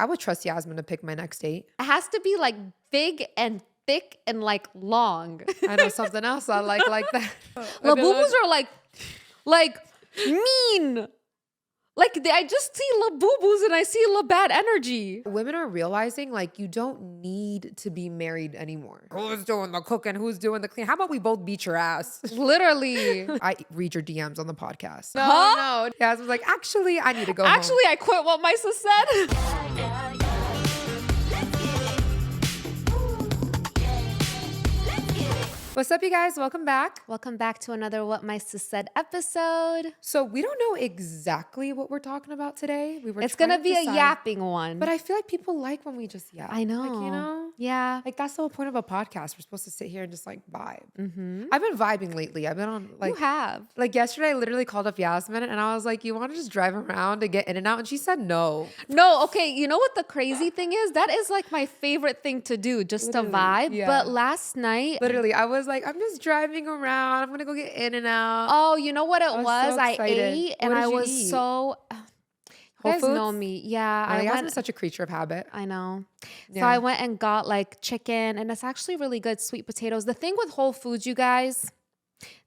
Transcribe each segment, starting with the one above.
I would trust Yasmin to pick my next date. It has to be like big and thick and like long. I know something else I like that. Labubus are like mean. Like I just see Labubus and I see bad energy. Women are realizing like you don't need to be married anymore. Who's doing the cooking? Who's doing the cleaning? How about we both beat your ass? Literally. I read your DMs on the podcast. No. Yasmin's like, actually, I need to go Actually, home. I quit what my sis said. What's up, you guys? Welcome back. Welcome back to another What My Sis Said episode. So we don't know exactly what we're talking about today. It's going to be a yapping one. But I feel like people like when we just yap. I know. Like, you know? Yeah. Like that's the whole point of a podcast. We're supposed to sit here and just like vibe. Mm-hmm. I've been vibing lately. I've been on like... You have. Like yesterday, I literally called up Yasmin and I was like, you want to just drive around and get in and out? And she said no. No, okay. You know what the crazy thing is? That is like my favorite thing to do, just Literally, to vibe. yeah. But last night... Literally, I was like, I'm just driving around. I'm going to go get in and out. Oh, you know what it was? So I excited. ate and What did I you was eat? so... Whole You guys Foods? know me. Yeah. I went. Yasmin's such a creature of habit. I know. So Yeah. I went and got like chicken and it's actually really good, sweet potatoes. The thing with Whole Foods, you guys,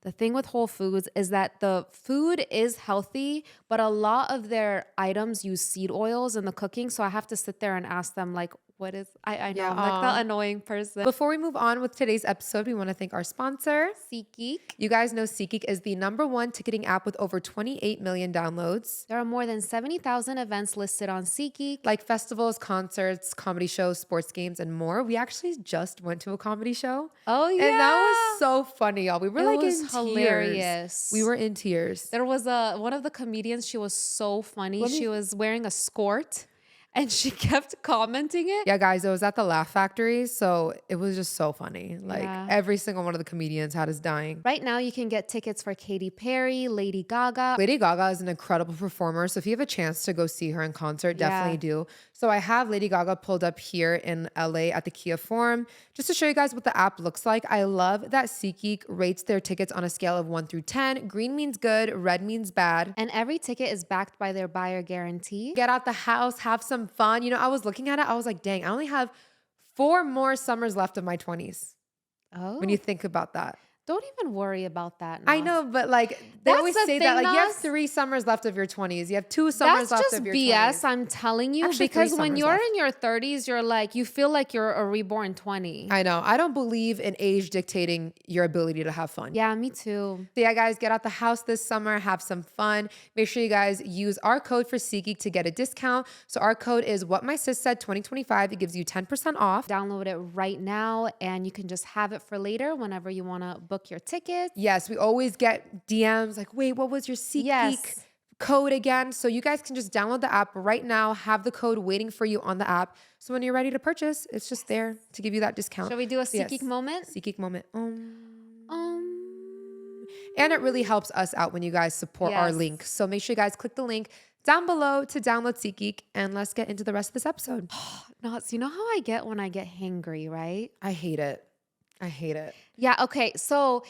the thing with Whole Foods is that the food is healthy, but a lot of their items use seed oils in the cooking. So I have to sit there and ask them like, what is, I know, Yeah, I'm like the annoying person. Before we move on with today's episode, we want to thank our sponsor, SeatGeek. You guys know SeatGeek is the #1 ticketing app with over 28 million downloads. There are more than 70,000 events listed on SeatGeek. Like festivals, concerts, comedy shows, sports games, and more. We actually just went to a comedy show. Oh, yeah. And that was so funny, y'all. We were like in hilarious. tears. We were in tears. There was one of the comedians, she was so funny. She was wearing a skirt and she kept commenting it. Yeah, guys, it was at the Laugh Factory, so it was just so funny. Like Yeah. every single one of the comedians had us dying. Right now, you can get tickets for Katy Perry, Lady Gaga. Lady Gaga is an incredible performer, so if you have a chance to go see her in concert, definitely do. So I have Lady Gaga pulled up here in LA at the Kia Forum just to show you guys what the app looks like. I love that SeatGeek rates their tickets on a scale of 1 through 10. Green means good, red means bad. And every ticket is backed by their buyer guarantee. Get out the house, have some fun. You know, I was looking at it, I was like, dang, I only have 4 more summers left of my 20s. Oh, When you think about that. don't even worry about that. I Nas. know, but like they That's always the say that thing, like you have Nas. 3 summers left of your 20s. You have 2 summers That's left just of your BS. 20s. I'm telling you, Actually, 3 because when summers you're left. in your 30s, you're like, you feel like you're a reborn 20. I know. I don't believe in age dictating your ability to have fun. Yeah, me too. So yeah, guys, get out the house this summer, have some fun. Make sure you guys use our code for SeatGeek to get a discount. So our code is What My Sis Said 2025. It gives you 10% off. Download it right now and you can just have it for later whenever you want to book your tickets. Yes, we always get DMs like, wait, what was your SeatGeek Yes. code again? So you guys can just download the app right now, have the code waiting for you on the app. So when you're ready to purchase, it's just there to give you that discount. Shall we do a So yes, SeatGeek moment? SeatGeek moment. And it really helps us out when you guys support our Yes. link. So make sure you guys click the link down below to download SeatGeek. And let's get into the rest of this episode. Nuts. You know how I get when I get hangry, right? I hate it. I hate it. Yeah, okay. So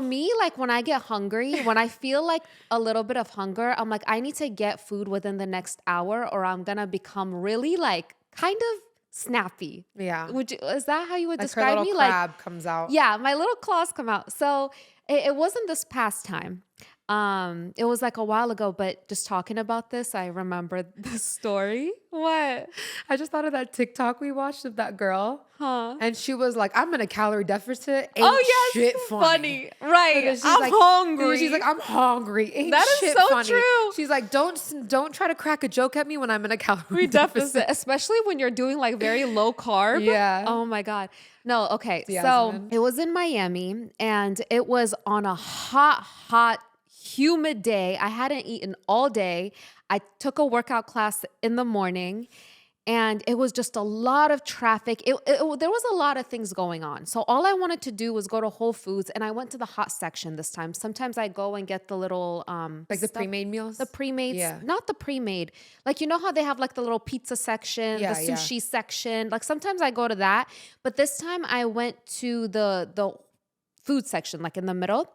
me, like when I get hungry, when I feel like a little bit of hunger, I'm like, I need to get food within the next hour or I'm gonna become really like kind of snappy. Yeah. Is that how you would Like her describe little me? crab comes out. Yeah, my little claws come out. So it wasn't this past time. It was like a while ago, but just talking about this, I remembered the story. What? I just thought of that TikTok we watched of that girl. Huh? And she was like, I'm in a calorie deficit. Ain't Oh, yes. shit funny. Right. Because I'm like, hungry. She's like, I'm hungry. Ain't That is shit so funny. true. She's like, don't try to crack a joke at me when I'm in a calorie deficit, especially when you're doing like very low carb. Yeah. Oh my God. No, okay. So Yasmin. it was in Miami and it was on a hot, humid day. I hadn't eaten all day. I took a workout class in the morning and it was just a lot of traffic. There was a lot of things going on. So all I wanted to do was go to Whole Foods and I went to the hot section this time. Sometimes I go and get the little like the pre-made meals. the pre-made, Yeah. not the pre-made. Like, you know how they have like the little pizza section, Yeah, the yeah. sushi section. Like sometimes I go to that, but this time I went to the food section, like in the middle.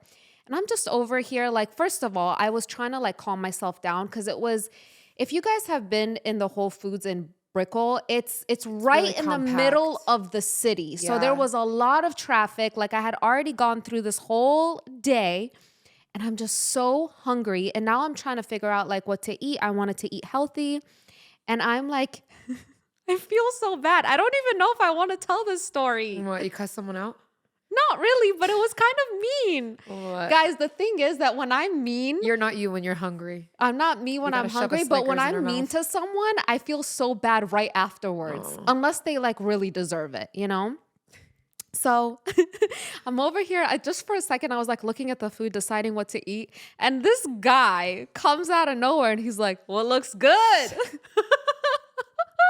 And I'm just over here, like, first of all, I was trying to like calm myself down because it was, if you guys have been in the Whole Foods in Brickell. It's right really in the middle compact. of the city. So there Yeah. was a lot of traffic. Like I had already gone through this whole day and I'm just so hungry. And now I'm trying to figure out like what to eat. I wanted to eat healthy. And I'm like, I feel so bad. I don't even know if I want to tell this story. What, you cuss someone out? Not really, but it was kind of mean. What? Guys, the thing is that when I'm mean, You're not you when you're hungry. I'm not me when You I'm gotta shove a hungry, but when Snickers in her I'm mean mouth. to someone, I feel so bad right afterwards, unless they like really deserve it, you know? So I'm over here. Just for a second, I was like looking at the food, deciding what to eat. And this guy comes out of nowhere and he's like, "What looks good?"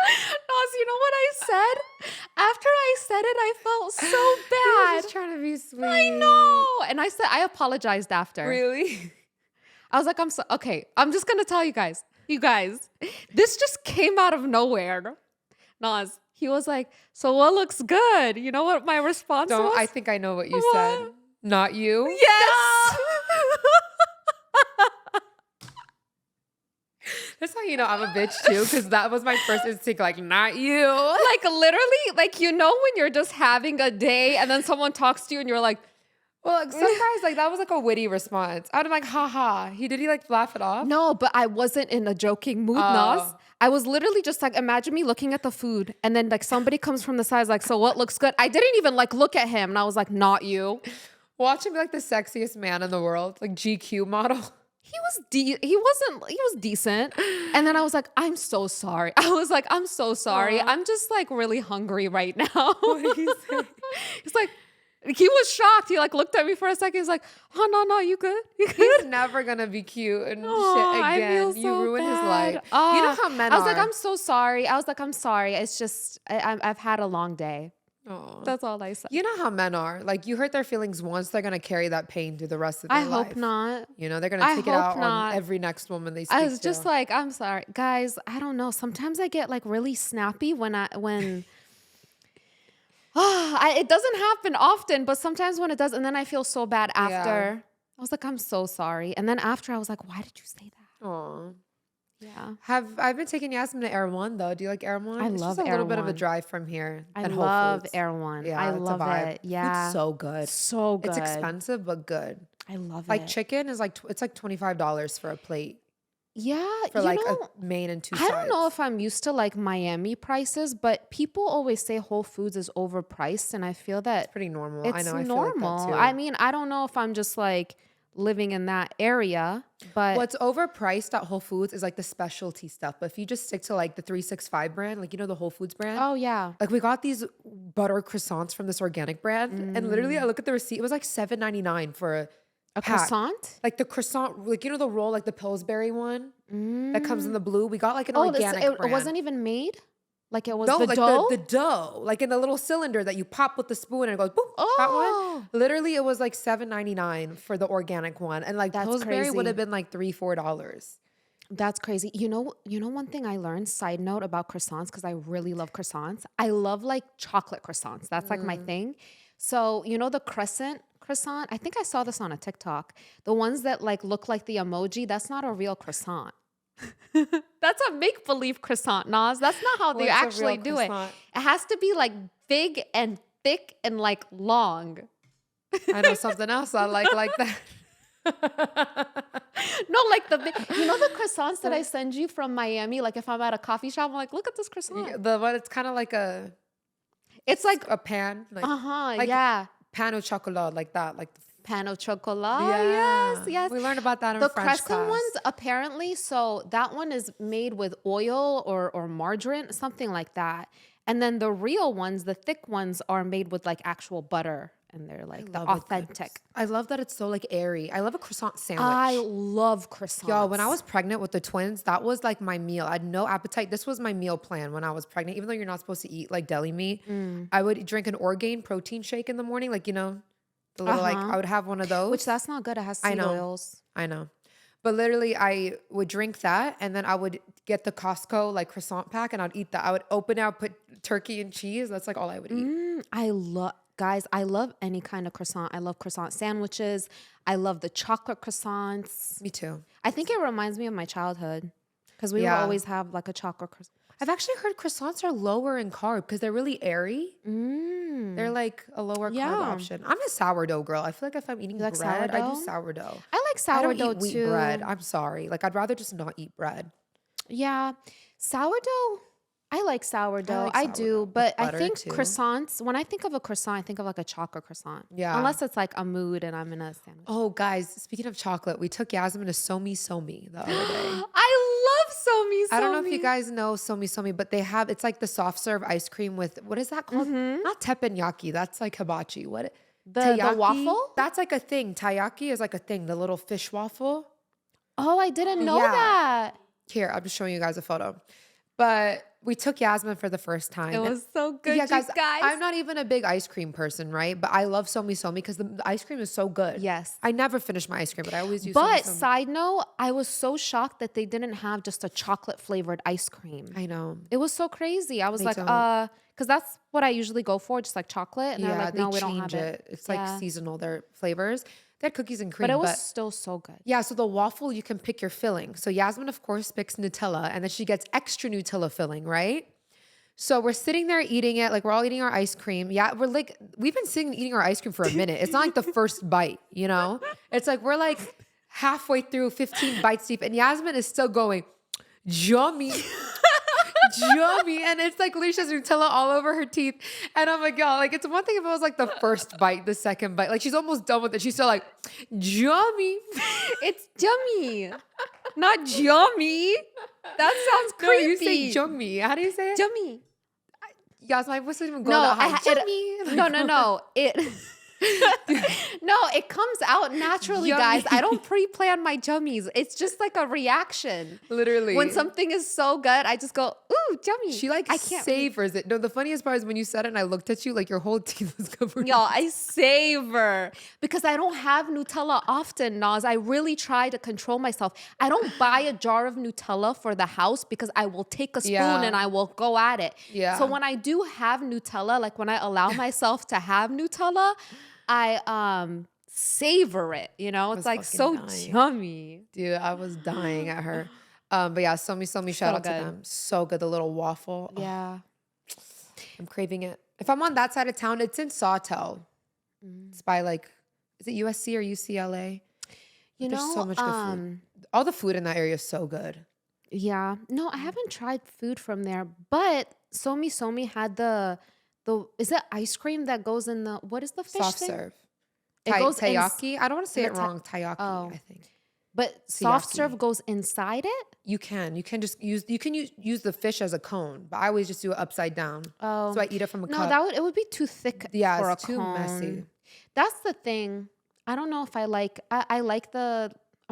Nas, you know what I said? After I said it, I felt so He bad. was just trying to be sweet. I know. And I said, I apologized after. Really? I was like, okay, I'm just going to tell you guys. You guys, this just came out of nowhere. Nas, he was like, "So what looks good?" You know what my response was? I think I know what you What? said. Not you? Yes. That's how you know I'm a bitch too, because that was my first instinct, like, not you. Like literally, like, you know, when you're just having a day and then someone talks to you and you're like, Well, like, some guys, like, that was like a witty response. I'd be like, haha. Did he like laugh it off? no, but I wasn't in a joking mood, Nas. I was literally just like, imagine me looking at the food and then like somebody comes from the side like, "So what looks good?" I didn't even like look at him and I was like, "Not you." Watch him be like the sexiest man in the world, like GQ model. He was decent. And then I was like, "I'm so sorry." I was like, "I'm so sorry. I'm just like really hungry right now." What did he say? He's like, he was shocked. He like looked at me for a second. He's like, "Oh, no, you good? You good?" He's never gonna be cute and shit I again. feel You so ruined his bad. life. You know how men I was are. like, "I'm so sorry." I was like, "I'm sorry. It's just, I've had a long day." Aw. That's all I said. You know how men are. Like, you hurt their feelings once, they're gonna carry that pain through the rest of their I life. hope not. You know, they're gonna I take it hope out not. on every next woman they speak I was to. just like, "I'm sorry." Guys, I don't know. Sometimes I get like really snappy when it doesn't happen often, but sometimes when it does, and then I feel so bad after. I was like, "I'm so sorry." And then after I was like, "Why did you say that?" Aw. Yeah. I've been taking Yasmin to Air One though. Do you like Air One? I It's love just a Air little bit of a One. drive from here. I and Whole love Foods. Air One. Yeah, I it's a love vibe. it. Yeah. Food's so good. So good. It's expensive but good. I love Like it. chicken is like it's like $25 for a plate Yeah. for you like know, a main and two I sides. don't know if I'm used to like Miami prices, but people always say Whole Foods is overpriced, and I feel that pretty normal. it's I know. normal. I feel like that too. I mean, I don't know if I'm just like living in that area, but What's overpriced at Whole Foods is like the specialty stuff. But if you just stick to like the 365 brand, like you know the Whole Foods brand. oh yeah. Like we got these butter croissants from this organic brand, and literally I look at the receipt. It was like $7.99 for A pack. croissant? Like the croissant, like you know the roll, like the Pillsbury one that comes in the blue. We got like an Oh, organic it brand. wasn't even made? Like it was No, the like dough? the dough, like in the little cylinder that you pop with the spoon and it goes boop. That Oh. one, literally, it was like $7.99 for the organic one, and like That's Pillsbury would crazy. have been like $3-4. That's crazy. You know one thing I learned, side note about croissants, because I really love croissants. I love like chocolate croissants. That's like my thing. So, you know the crescent croissant? I think I saw this on a TikTok. The ones that like look like the emoji, that's not a real croissant. That's a make-believe croissant, Nas. That's not how they What's a actually real do croissant? it. It has to be like big and thick and like long. I know something else I like that. No, like you know the croissants that I send you from Miami? Like if I'm at a coffee shop, I'm like, "Look at this croissant." The one, it's kind of like It's like, a pan, like like yeah. pan au chocolat, like that, like Pan au chocolat. Yes. We learned about that in The French crescent class. ones, apparently, so that one is made with oil or margarine, something like that. And then the real ones, the thick ones, are made with like actual butter, and they're like the love a good- authentic. I love that it's so like airy. I love a croissant sandwich. I love croissants. Yo, when I was pregnant with the twins, that was like my meal. I had no appetite. This was my meal plan when I was pregnant. Even though you're not supposed to eat like deli meat, I would drink an Orgain protein shake in the morning. Like, you know, the little like, I would have one of those. Which that's not good. It has seed oils. I know. But literally, I would drink that, and then I would get the Costco like croissant pack, and I'd eat that. I would open it, put turkey and cheese. That's like all I would eat. I love any kind of croissant. I love croissant sandwiches. I love the chocolate croissants. Me too. I think it reminds me of my childhood because we would Yeah. always have like a chocolate croissant. I've actually heard croissants are lower in carb because they're really airy. They're like a lower carb option. I'm a sourdough girl. I feel like if I'm eating like bread, I do sourdough? sourdough. I like I don't sourdough eat wheat too. bread. I'm sorry. Like I'd rather just not eat bread. Yeah. Sourdough. I like sourdough. like I sourdough do, with but I butter, think too. croissants, when I think of a croissant, I think of like a chocolate croissant. Yeah. Unless it's like a mood and I'm in a sandwich. Oh, guys, speaking of chocolate, we took Yasmin to Somi Somi the other day. I love Somi Somi. I don't know if you guys know Somi Somi, but it's like the soft serve ice cream with, what is that called? Not teppanyaki. That's like hibachi. What? The waffle? That's like a thing. Taiyaki is like a thing, the little fish waffle. Oh, I didn't know that. Here, I'm just showing you guys a photo. But we took Yasmin for the first time. It was so good, Yeah, you guys, guys. I'm not even a big ice cream person, right? But I love Somi Somi because the ice cream is so good. Yes. I never finish my ice cream, but I always use But Somi Somi. side note, I was so shocked that they didn't have just a chocolate flavored ice cream. I know. It was so crazy. I was They like, don't. because that's what I usually go for, just like chocolate. And they're like, no, we don't have it. It's like seasonal, their flavors. They had cookies and cream. But it was still so good. Yeah, so the waffle, you can pick your filling. So Yasmin, of course, picks Nutella, and then she gets extra Nutella filling, right? So we're sitting there eating it, like we're all eating our ice cream. Yeah, we've been sitting eating our ice cream for a minute. It's not like the first bite, you know? It's like we're like halfway through, 15 bites deep, and Yasmin is still going, yummy. Yummy. And it's like Leisha's Nutella all over her teeth. And I'm like, y'all, like it's one thing if it was like the first bite, the second bite. Like she's almost done with it. She's still like, yummy. It's yummy, not yummy. That sounds creepy. No, you say yummy. How do you say it? Yummy. Yes, my voice doesn't even go No, that high. Yummy. no. No, it comes out naturally, Yummy. guys. I don't pre-plan my jummies. It's just like a reaction. Literally. When something is so good, I just go, ooh, yummy. She like I can't savors it. No, the funniest part is when you said it and I looked at you, like your whole teeth was covered. Y'all, I savor because I don't have Nutella often, Naz. I really try to control myself. I don't buy a jar of Nutella for the house because I will take a spoon and I will go at it. Yeah. So when I do have Nutella, like when I allow myself to have Nutella, I savor it. You know, it's like so yummy. Dude, I was dying at her. But yeah, Somi Somi, shout out to them. So good, the little waffle. Yeah. Oh, I'm craving it. If I'm on that side of town, it's in Sawtell. It's by like, is it USC or UCLA? You There's know, so much good food. All the food in that area is so good. Yeah. No, I haven't tried food from there, but Somi Somi had the is it ice cream that goes in the, what is the fish Soft thing? serve. It goes in, Taiyaki. I don't want to say it wrong. Taiyaki, Oh. I think. but soft Siyaki. serve goes inside it? You can just use the fish as a cone, but I always just do it upside down. Oh. So I eat it from a cup. No, it would be too thick Yeah, for it's a too cone. messy. That's the thing. I don't know if I like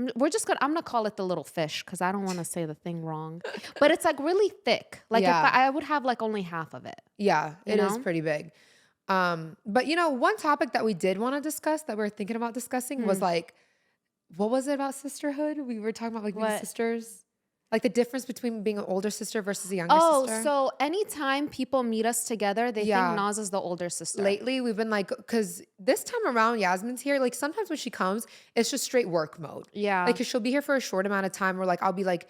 I'm gonna call it the little fish because I don't want to say the thing wrong. But it's like really thick. Like Yeah. if I would have like only half of it. Yeah, it is know? pretty big. But you know, one topic that we did want to discuss that we were thinking about discussing was like, what was it about sisterhood? We were talking about like being What? sisters. Like the difference between being an older sister versus a younger sister. So anytime people meet us together, they Yeah. think Naz is the older sister. Lately, we've been like, because this time around, Yasmin's here. Like sometimes when she comes, it's just straight work mode. Yeah. Like, 'cause she'll be here for a short amount of time. Or like, I'll be like,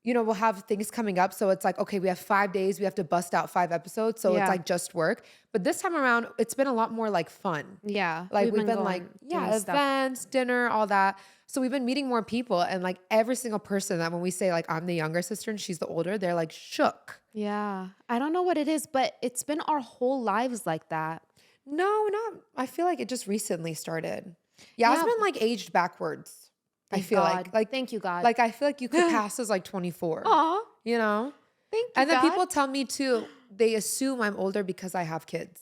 you know, we'll have things coming up. So it's like, okay, we have 5 days. We have to bust out 5 episodes. So Yeah. it's like just work. But this time around, it's been a lot more like fun. Yeah. Like we've been going, like, yeah, doing stuff. events, dinner, all that. So we've been meeting more people. And like every single person that when we say like, I'm the younger sister and she's the older, they're like shook. Yeah. I don't know what it is, but it's been our whole lives like that. No, not. I feel like it just recently started. Yasmin like aged backwards. I Thank feel God. like Thank you, God. like I feel like you could pass as like 24. Aw. You know? Thank you, And then God. people tell me too, they assume I'm older because I have kids.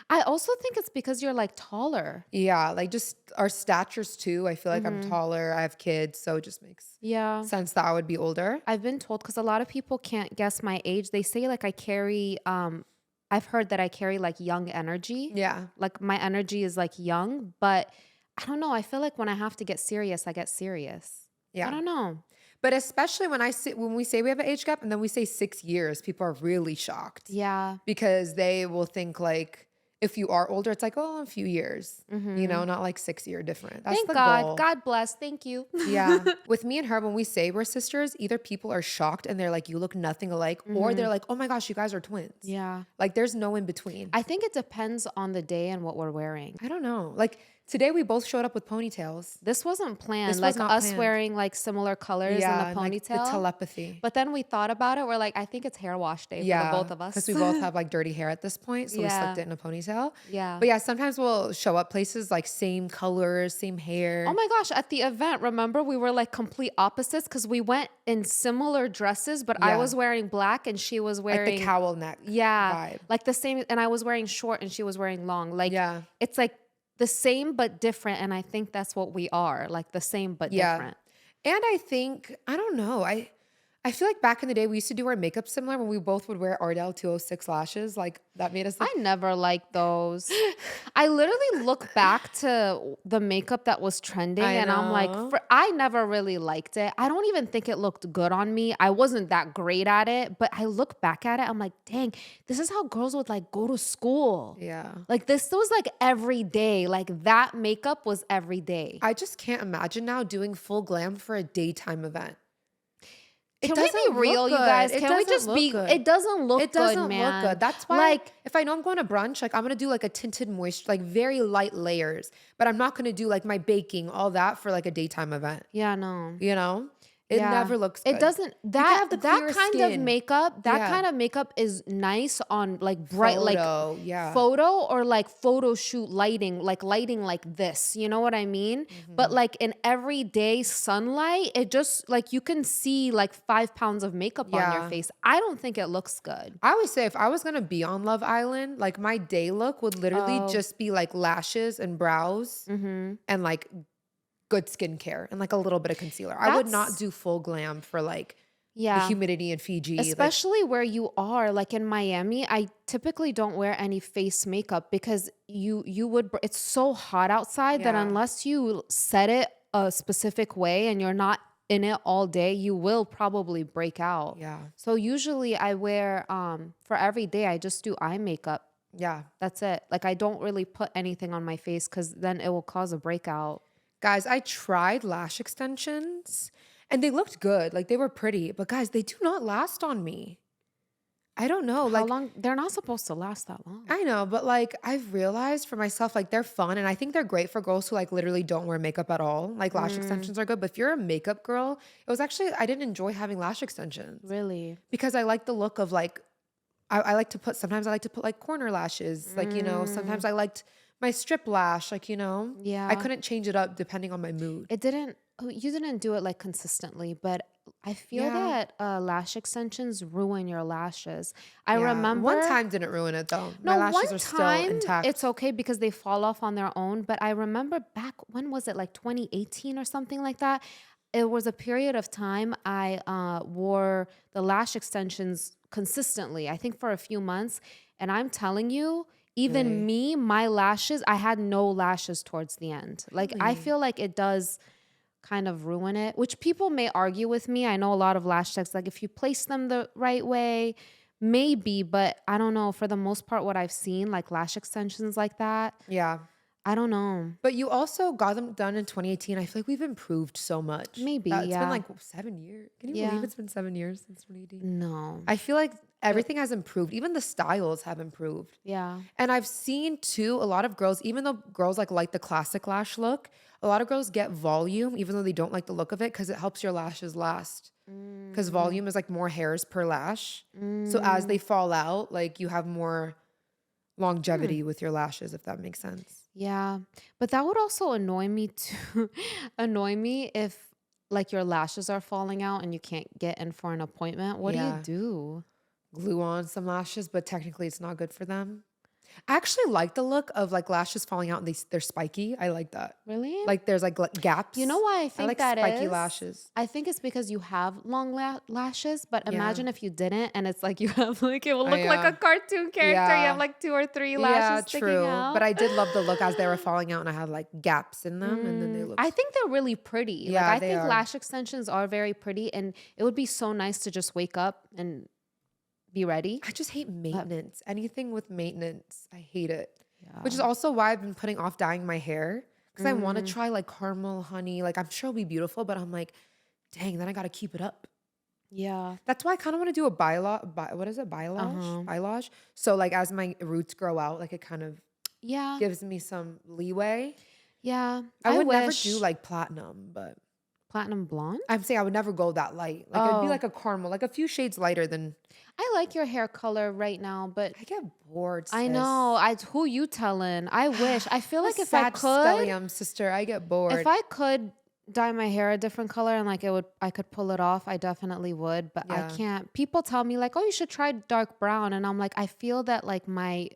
I also think it's because you're like taller. Yeah, like just our statures too. I feel like I'm taller. I have kids, so it just makes Yeah. sense that I would be older. I've been told because a lot of people can't guess my age. They say like I carry I've heard that I carry like young energy. Yeah. Like my energy is like young, but I don't know. I feel like when I have to get serious, I get serious. Yeah. I don't know. But especially when we say we have an age gap and then we say 6 years, people are really shocked. Yeah. Because they will think like if you are older, it's like, oh, a few years, you know, not like 6 year different. That's Thank the God. goal. God bless. Thank you. Yeah. With me and her, when we say we're sisters, either people are shocked and they're like, you look nothing alike, or they're like, oh my gosh, you guys are twins. Yeah. Like there's no in between. I think it depends on the day and what we're wearing. I don't know. Like today we both showed up with ponytails. This wasn't planned. This Like was not us planned. wearing like similar colors Yeah, in the and, ponytail. like the telepathy. But then we thought about it. We're like, I think it's hair wash day for the both of us. because we both have like dirty hair at this point, so we Yeah. slicked it in a ponytail. Yeah. But yeah, sometimes we'll show up places like same colors, same hair. Oh my gosh, at the event, remember we were like complete opposites because we went in similar dresses, but I Yeah. was wearing black and she was like wearing the cowl neck vibe. like the same, and I was wearing short and she was wearing long. Like Yeah. it's like the same but different, and I think that's what we are, like the same but Yeah. different. And I think, I don't know, I feel like back in the day we used to do our makeup similar when we both would wear Ardell 206 lashes. Like that made us I never liked those. I literally look back to the makeup that was trending and I'm like, know. I never really liked it. I don't even think it looked good on me. I wasn't that great at it, but I look back at it, I'm like, dang, this is how girls would like go to school. Yeah. Like this was like every day. Like that makeup was every day. I just can't imagine now doing full glam for a daytime event. It Can we doesn't be real, look you good. guys? It Can we doesn't just look be? good. It doesn't look It doesn't good, man. look good. That's why, like, if I know I'm going to brunch, like I'm gonna do like a tinted moisture, like very light layers. But I'm not gonna do like my baking, all that for like a daytime event. yeah, no. You know, it Yeah. never looks good. It doesn't. can That have the that clear kind of skin. makeup. That Yeah. kind of makeup is nice on like bright, like Photo, yeah. photo or like photo shoot lighting like this. You know what I mean? But like in everyday sunlight, it just like you can see like 5 pounds of makeup on your Yeah. face. I don't think it looks good. I always say if I was gonna be on Love Island, like my day look would literally Oh. just be like lashes and brows and like good skincare and like a little bit of concealer. I would not That's- do full glam for like the Yeah. humidity in Fiji. like- Especially where you are, like in Miami, I typically don't wear any face makeup because you would. It's so hot outside that Yeah. unless you set it a specific way and you're not in it all day, you will probably break out. yeah, So usually I wear for every day I just do eye makeup. yeah. That's it. Like I don't really put anything on my face because then it will cause a breakout. Guys, I tried lash extensions and they looked good. Like they were pretty, but guys, they do not last on me. I don't know. How Like long? They're not supposed to last that long. I know, but like I've realized for myself, like they're fun and I think they're great for girls who like literally don't wear makeup at all. Like lash extensions are good, but if you're a makeup girl, it was actually, I didn't enjoy having lash extensions Really? because I like the look of like, I like to put, sometimes I like to put like corner lashes. Like, you know, sometimes I liked my strip lash, like, you know, Yeah. I couldn't change it up depending on my mood. It didn't. You didn't do it like consistently, but I feel Yeah. that lash extensions ruin your lashes. I Yeah. remember One time didn't ruin it though. No, My lashes one are still time intact. it's okay because they fall off on their own. But I remember back when was it like 2018 or something like that? It was a period of time I wore the lash extensions consistently. I think for a few months, and I'm telling you. Even Really? me, my lashes, I had no lashes towards the end. Like, I Really? feel like it does kind of ruin it, which people may argue with me. I know a lot of lash techs, like if you place them the right way, maybe, but I don't know. For the most part, what I've seen, like lash extensions like that, Yeah. I don't know. But you also got them done in 2018. I feel like we've improved so much. Maybe, It's yeah. been like 7 years. Can you Yeah. believe it's been 7 years since 2018? No. I feel like everything has improved. Even the styles have improved. Yeah. And I've seen too, a lot of girls, even though girls like the classic lash look, a lot of girls get volume, even though they don't like the look of it, because it helps your lashes last. Because volume is like more hairs per lash. So as they fall out, like you have more longevity with your lashes, if that makes sense. Yeah. But that would also annoy me too. Annoy me if like your lashes are falling out and you can't get in for an appointment. What Yeah. do you do? Glue on some lashes, but technically it's not good for them. I actually like the look of like lashes falling out and they're spiky. I like that. Really? Like there's like gaps. You know why I I think like that spiky is? lashes. I think it's because you have long lashes, but Yeah. imagine if you didn't and it's like you have like, it will look yeah. like a cartoon character. You Yeah. have like 2 or 3 lashes sticking true. out. But I did love the look as they were falling out and I had like gaps in them and then they looked. I think they're really pretty. Yeah, like I they think are. lash extensions are very pretty and it would be so nice to just wake up and be ready. I just hate maintenance. Anything with maintenance, I hate it. which is also why I've been putting off dyeing my hair because I want to try like caramel honey. Like I'm sure it'll be beautiful, but I'm like, dang, then I got to keep it up. Yeah. That's why I kind of want to do a what is it? Bailage. So like as my roots grow out, like it kind of gives me some leeway. Yeah. I would never do like platinum, but platinum blonde. I'm saying I would never go that light. Like it'd be like a caramel, like a few shades lighter than. I like your hair color right now, but I get bored. Sis. I know. Who you telling? I wish. I feel like if I could, stellium, sister, I get bored. if I could dye my hair a different color and like I could pull it off, I definitely would. But I can't. People tell me like, oh, you should try dark brown, and I'm like, I feel that like my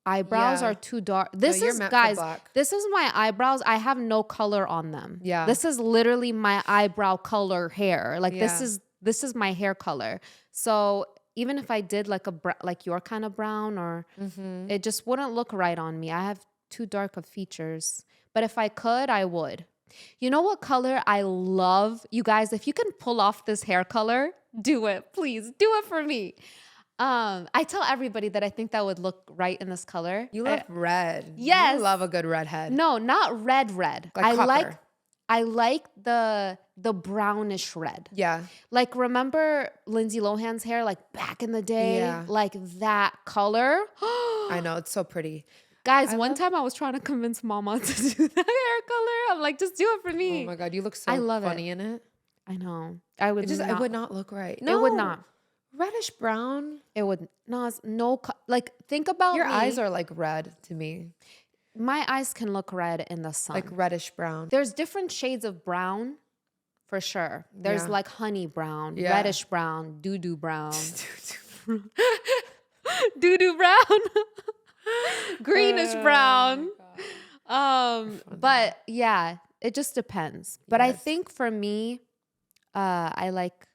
eyebrows are too dark. This is guys. This is my eyebrows. I have no color on them. Yeah. This is literally my eyebrow color hair. Like this is my hair color. So even if I did like like your kind of brown, or it just wouldn't look right on me. I have too dark of features. But if I could, I would. You know what color I love? You guys, if you can pull off this hair color, do it. Please do it for me. I tell everybody that I think that would look right in this color. You love red. Yes. You love a good redhead. No, not red. Like copper. I like the brownish red. Yeah. Like remember Lindsay Lohan's hair like back in the day? Yeah. Like that color. I know, it's so pretty. Guys, one time I was trying to convince Mama to do that hair color. I'm like, just do it for me. Oh my God, you look so funny in it. I know. It would not look right. No. It would not. Reddish brown. It would no like think about your eyes are like red to me. My eyes can look red in the sun. Like reddish brown. There's different shades of brown for sure. There's like honey brown, reddish brown, doo-doo brown. Doo-doo brown. Greenish brown. But yeah, it just depends. But I think for me, black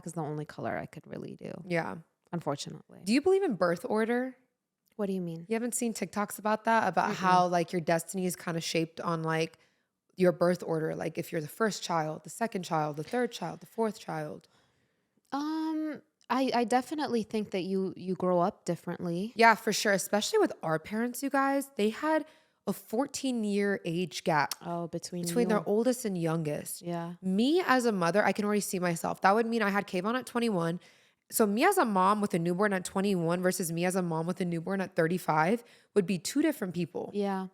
is the only color I could really do. Yeah. Unfortunately. Do you believe in birth order? What do you mean? You haven't seen TikToks about that? About how like your destiny is kind of shaped on like your birth order. Like if you're the first child, the second child, the third child, the fourth child. I definitely think that you grow up differently. Yeah, for sure. Especially with our parents, you guys. They had a 14-year age gap. Oh, between their oldest and youngest. Yeah. Me as a mother, I can already see myself. That would mean I had Kayvon at 21. So me as a mom with a newborn at 21 versus me as a mom with a newborn at 35 would be two different people. Yeah.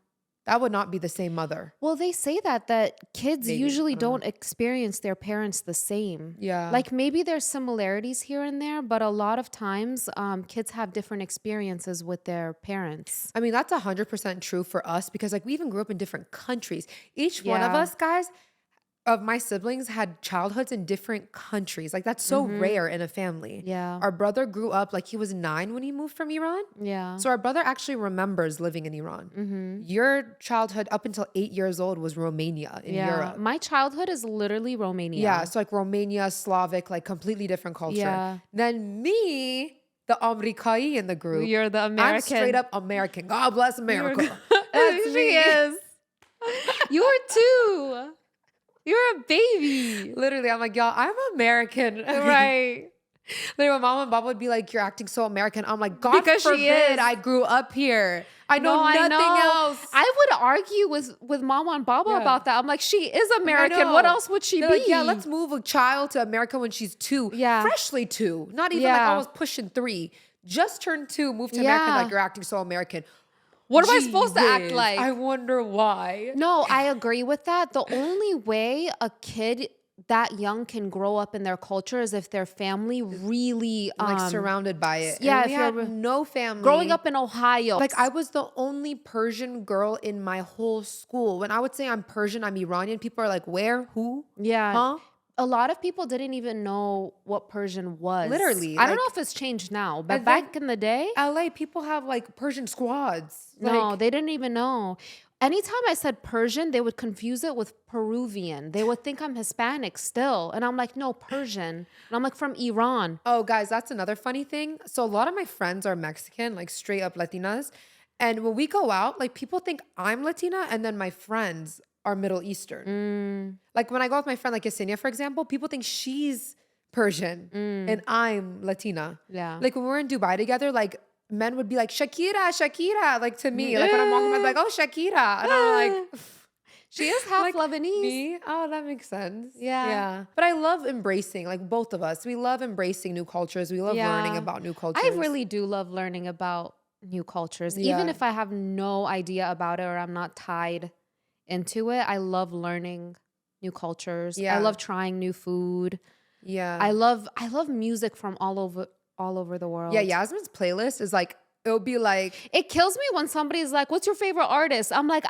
That would not be the same mother. Well, they say that kids usually don't experience their parents the same. Yeah. Like maybe there's similarities here and there, but a lot of times kids have different experiences with their parents. I mean, that's 100% true for us because like we even grew up in different countries. Each one of us, guys, of my siblings had childhoods in different countries. Like that's so rare in a family. Yeah. Our brother grew up like he was 9 when he moved from Iran. Yeah. So our brother actually remembers living in Iran. Your childhood up until 8 years old was Romania in Europe. My childhood is literally Romania. Yeah. So like Romania, Slavic, like completely different culture. Yeah. Then me, the Amerikai in the group. You're the American. I'm straight up American. God bless America. That's she is. You are too. You're a baby. Literally, I'm like, y'all, I'm American. Right. Literally, my mom and Baba would be like, you're acting so American. I'm like, God forbid I grew up here. I know nothing else. I would argue with Mama and Baba about that. I'm like, she is American. What else would she be? Like, yeah, let's move a child to America when she's 2. Yeah. Freshly 2. Not even like I was pushing 3. Just turned 2, moved to America, like you're acting so American. What am I supposed to act like? I wonder why. No, I agree with that. The only way a kid that young can grow up in their culture is if their family really like surrounded by it. Yeah, and we had no family. Growing up in Ohio. Like I was the only Persian girl in my whole school. When I would say I'm Persian, I'm Iranian, people are like, where? Who? Yeah. Huh? A lot of people didn't even know what Persian was. Literally. I don't know if it's changed now, but back in the day. LA, people have like Persian squads. No, they didn't even know. Anytime I said Persian, they would confuse it with Peruvian. They would think I'm Hispanic still. And I'm like, no, Persian. And I'm like, from Iran. Oh, guys, that's another funny thing. So a lot of my friends are Mexican, like straight up Latinas. And when we go out, like people think I'm Latina and then my friends are Middle Eastern. Like when I go with my friend like Yesenia, for example, people think she's Persian and I'm Latina. Yeah. Like when we're in Dubai together, like men would be like, Shakira, Shakira, like to me. Like when I'm walking by, like, oh, Shakira. And I'm like, she is half like, Lebanese. me? Oh, that makes sense. Yeah. Yeah. But I love embracing, like both of us. We love embracing new cultures. We love learning about new cultures. I really do love learning about new cultures. Even if I have no idea about it or I'm not tied into it, I love learning new cultures. I love trying new food. Yeah. I love music from all over the world. Yeah, Yasmin's playlist is like, it'll be like, it kills me when somebody's like, what's your favorite artist? I'm like,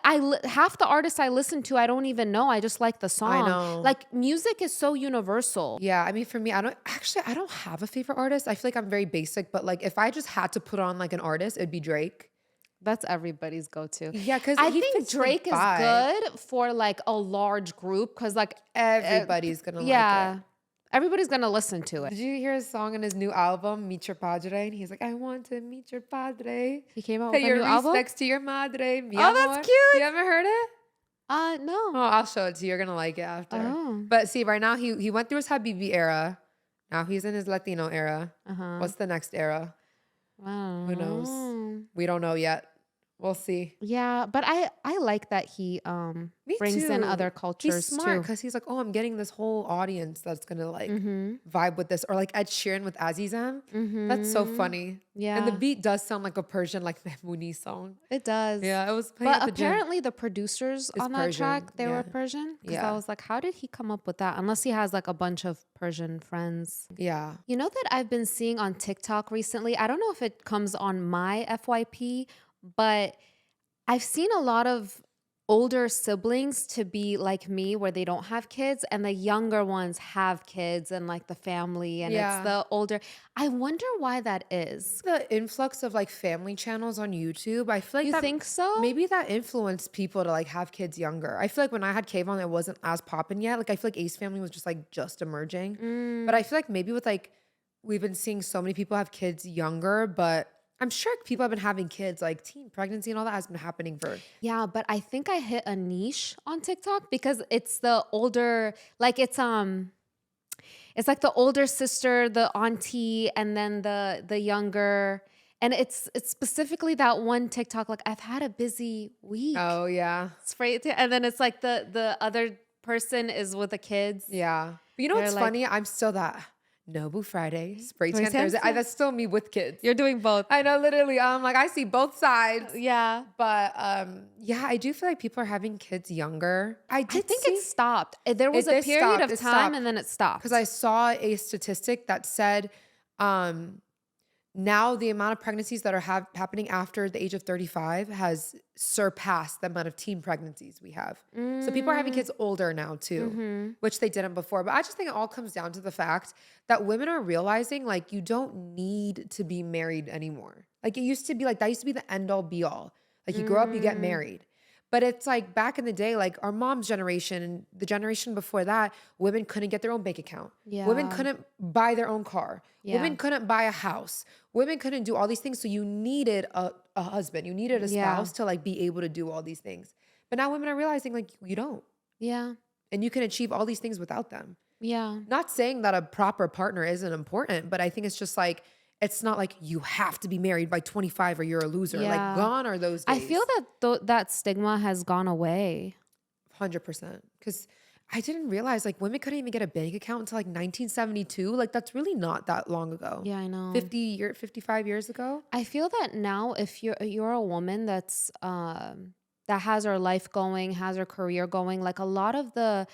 half the artists I listen to, I don't even know. I just like the song. I know. Like music is so universal. Yeah, I mean, for me, I don't have a favorite artist. I feel like I'm very basic, but like if I just had to put on like an artist, it'd be Drake. That's everybody's go-to. Yeah, because I think Drake is good for like a large group because like everybody's gonna like it. Everybody's gonna listen to it. Did you hear his song on his new album, Meet Your Padre? And he's like, I want to meet your padre. He came out with Pay a new your album? respects to your madre. Mi Oh, amor. that's cute. You haven't heard it? No. Oh, I'll show it to you. You're gonna like it after. Oh. But see, right now he went through his Habibi era. Now he's in his Latino era. What's the next era? Wow. Who knows? We don't know yet. We'll see. Yeah, but I like that he brings in other cultures. He's smart because he's like, oh, I'm getting this whole audience that's gonna like vibe with this, or like Ed Sheeran with Azizam. That's so funny. Yeah, and the beat does sound like a Persian, like the Muni song. It does. Yeah, it was. But apparently the producers on that track, they were Persian. Because I was like, how did he come up with that? Unless he has like a bunch of Persian friends. Yeah. You know that I've been seeing on TikTok recently. I don't know if it comes on my FYP. But I've seen a lot of older siblings to be like me where they don't have kids and the younger ones have kids and like the family and it's the older. I wonder why that is. The influx of like family channels on YouTube. I feel like you think so? Maybe that influenced people to like have kids younger. I feel like when I had Kayvon, it wasn't as poppin' yet. Like I feel like Ace Family was just like just emerging. But I feel like maybe with like, we've been seeing so many people have kids younger, but I'm sure people have been having kids, like teen pregnancy and all that has been happening for. Yeah, but I think I hit a niche on TikTok because it's the older, like it's like the older sister, the auntie, and then the younger. And it's specifically that one TikTok, like I've had a busy week. Oh yeah. And then it's like the other person is with the kids. Yeah. But you know what's funny? I'm still that Nobu Friday, spray tan Thursday. That's still me with kids. You're doing both. I know, literally. I'm like, I see both sides. Yeah. But yeah, I do feel like people are having kids younger. I think it stopped. There was a period of time and then it stopped. Because I saw a statistic that said now the amount of pregnancies that are happening after the age of 35 has surpassed the amount of teen pregnancies we have. So people are having kids older now too, which they didn't before. But I just think it all comes down to the fact that women are realizing like you don't need to be married anymore. Like it used to be like, that used to be the end all be all. Like you grow up, you get married. But it's like back in the day, like our mom's generation and the generation before that, women couldn't get their own bank account. Yeah. Women couldn't buy their own car. Yeah. Women couldn't buy a house. Women couldn't do all these things. So you needed a husband. You needed a spouse to like be able to do all these things. But now women are realizing like you don't. Yeah. And you can achieve all these things without them. Yeah. Not saying that a proper partner isn't important, but I think it's just like, it's not like you have to be married by 25 or you're a loser. Yeah. Like gone are those days. I feel that that stigma has gone away. 100%. Because I didn't realize like women couldn't even get a bank account until like 1972. Like that's really not that long ago. Yeah, I know. 55 years ago. I feel that now if you're a woman that's that has her life going, has her career going, like a lot of the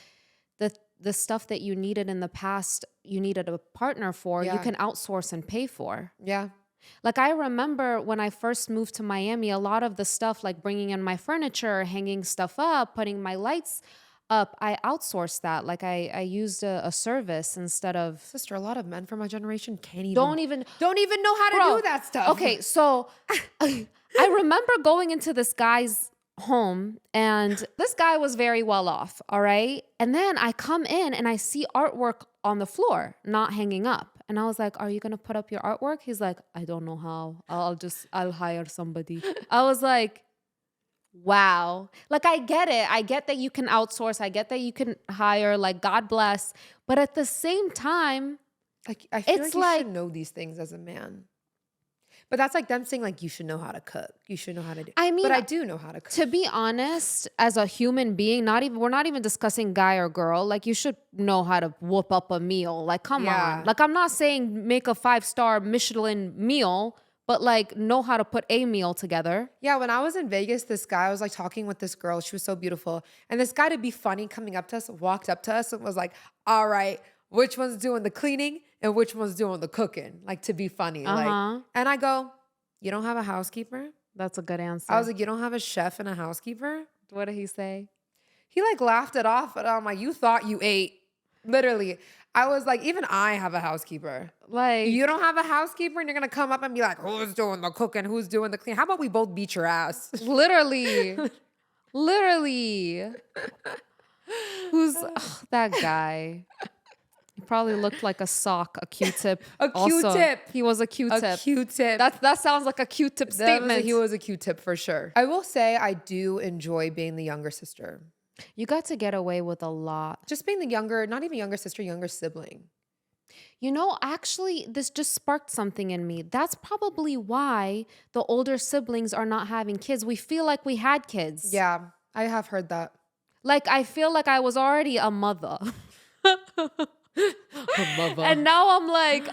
stuff that you needed in the past, you needed a partner for, you can outsource and pay for. Yeah. Like I remember when I first moved to Miami, a lot of the stuff like bringing in my furniture, hanging stuff up, putting my lights up, I outsourced that. Like I used a service instead of. Sister, a lot of men from my generation don't even know how to do that stuff. Okay, so I remember going into this guy's home and this guy was very well off, all right? And then I come in and I see artwork on the floor, not hanging up. And I was like, are you going to put up your artwork? He's like, I don't know how. I'll hire somebody. I was like, wow. Like, I get it. I get that you can outsource. I get that you can hire, like, God bless. But at the same time, like, I feel like you should know these things as a man. But that's like them saying like, you should know how to cook. You should know how to do. I mean, but I do know how to cook. To be honest, as a human being, we're not even discussing guy or girl. Like, you should know how to whoop up a meal. Like, come on. Like, I'm not saying make a 5-star Michelin meal, but like know how to put a meal together. Yeah, when I was in Vegas, this guy, I was like talking with this girl. She was so beautiful. And this guy, to be funny, coming up to us, walked up to us and was like, all right, which one's doing the cleaning and which one's doing the cooking? Like, to be funny. Like, and I go, you don't have a housekeeper? That's a good answer. I was like, you don't have a chef and a housekeeper? What did he say? He like laughed it off, but I'm like, you thought you ate. Literally. I was like, even I have a housekeeper. Like, you don't have a housekeeper and you're going to come up and be like, who's doing the cooking? Who's doing the cleaning? How about we both beat your ass? Literally. Literally. Who's that guy? He probably looked like a sock, a Q-tip. A Q-tip. He was a Q-tip. A Q-tip. That sounds like a Q-tip statement. He was a Q-tip for sure. I will say I do enjoy being the younger sister. You got to get away with a lot. Just being the younger, not even younger sister, younger sibling. You know, actually, this just sparked something in me. That's probably why the older siblings are not having kids. We feel like we had kids. Yeah, I have heard that. Like, I feel like I was already a mother. A mother. And now I'm like,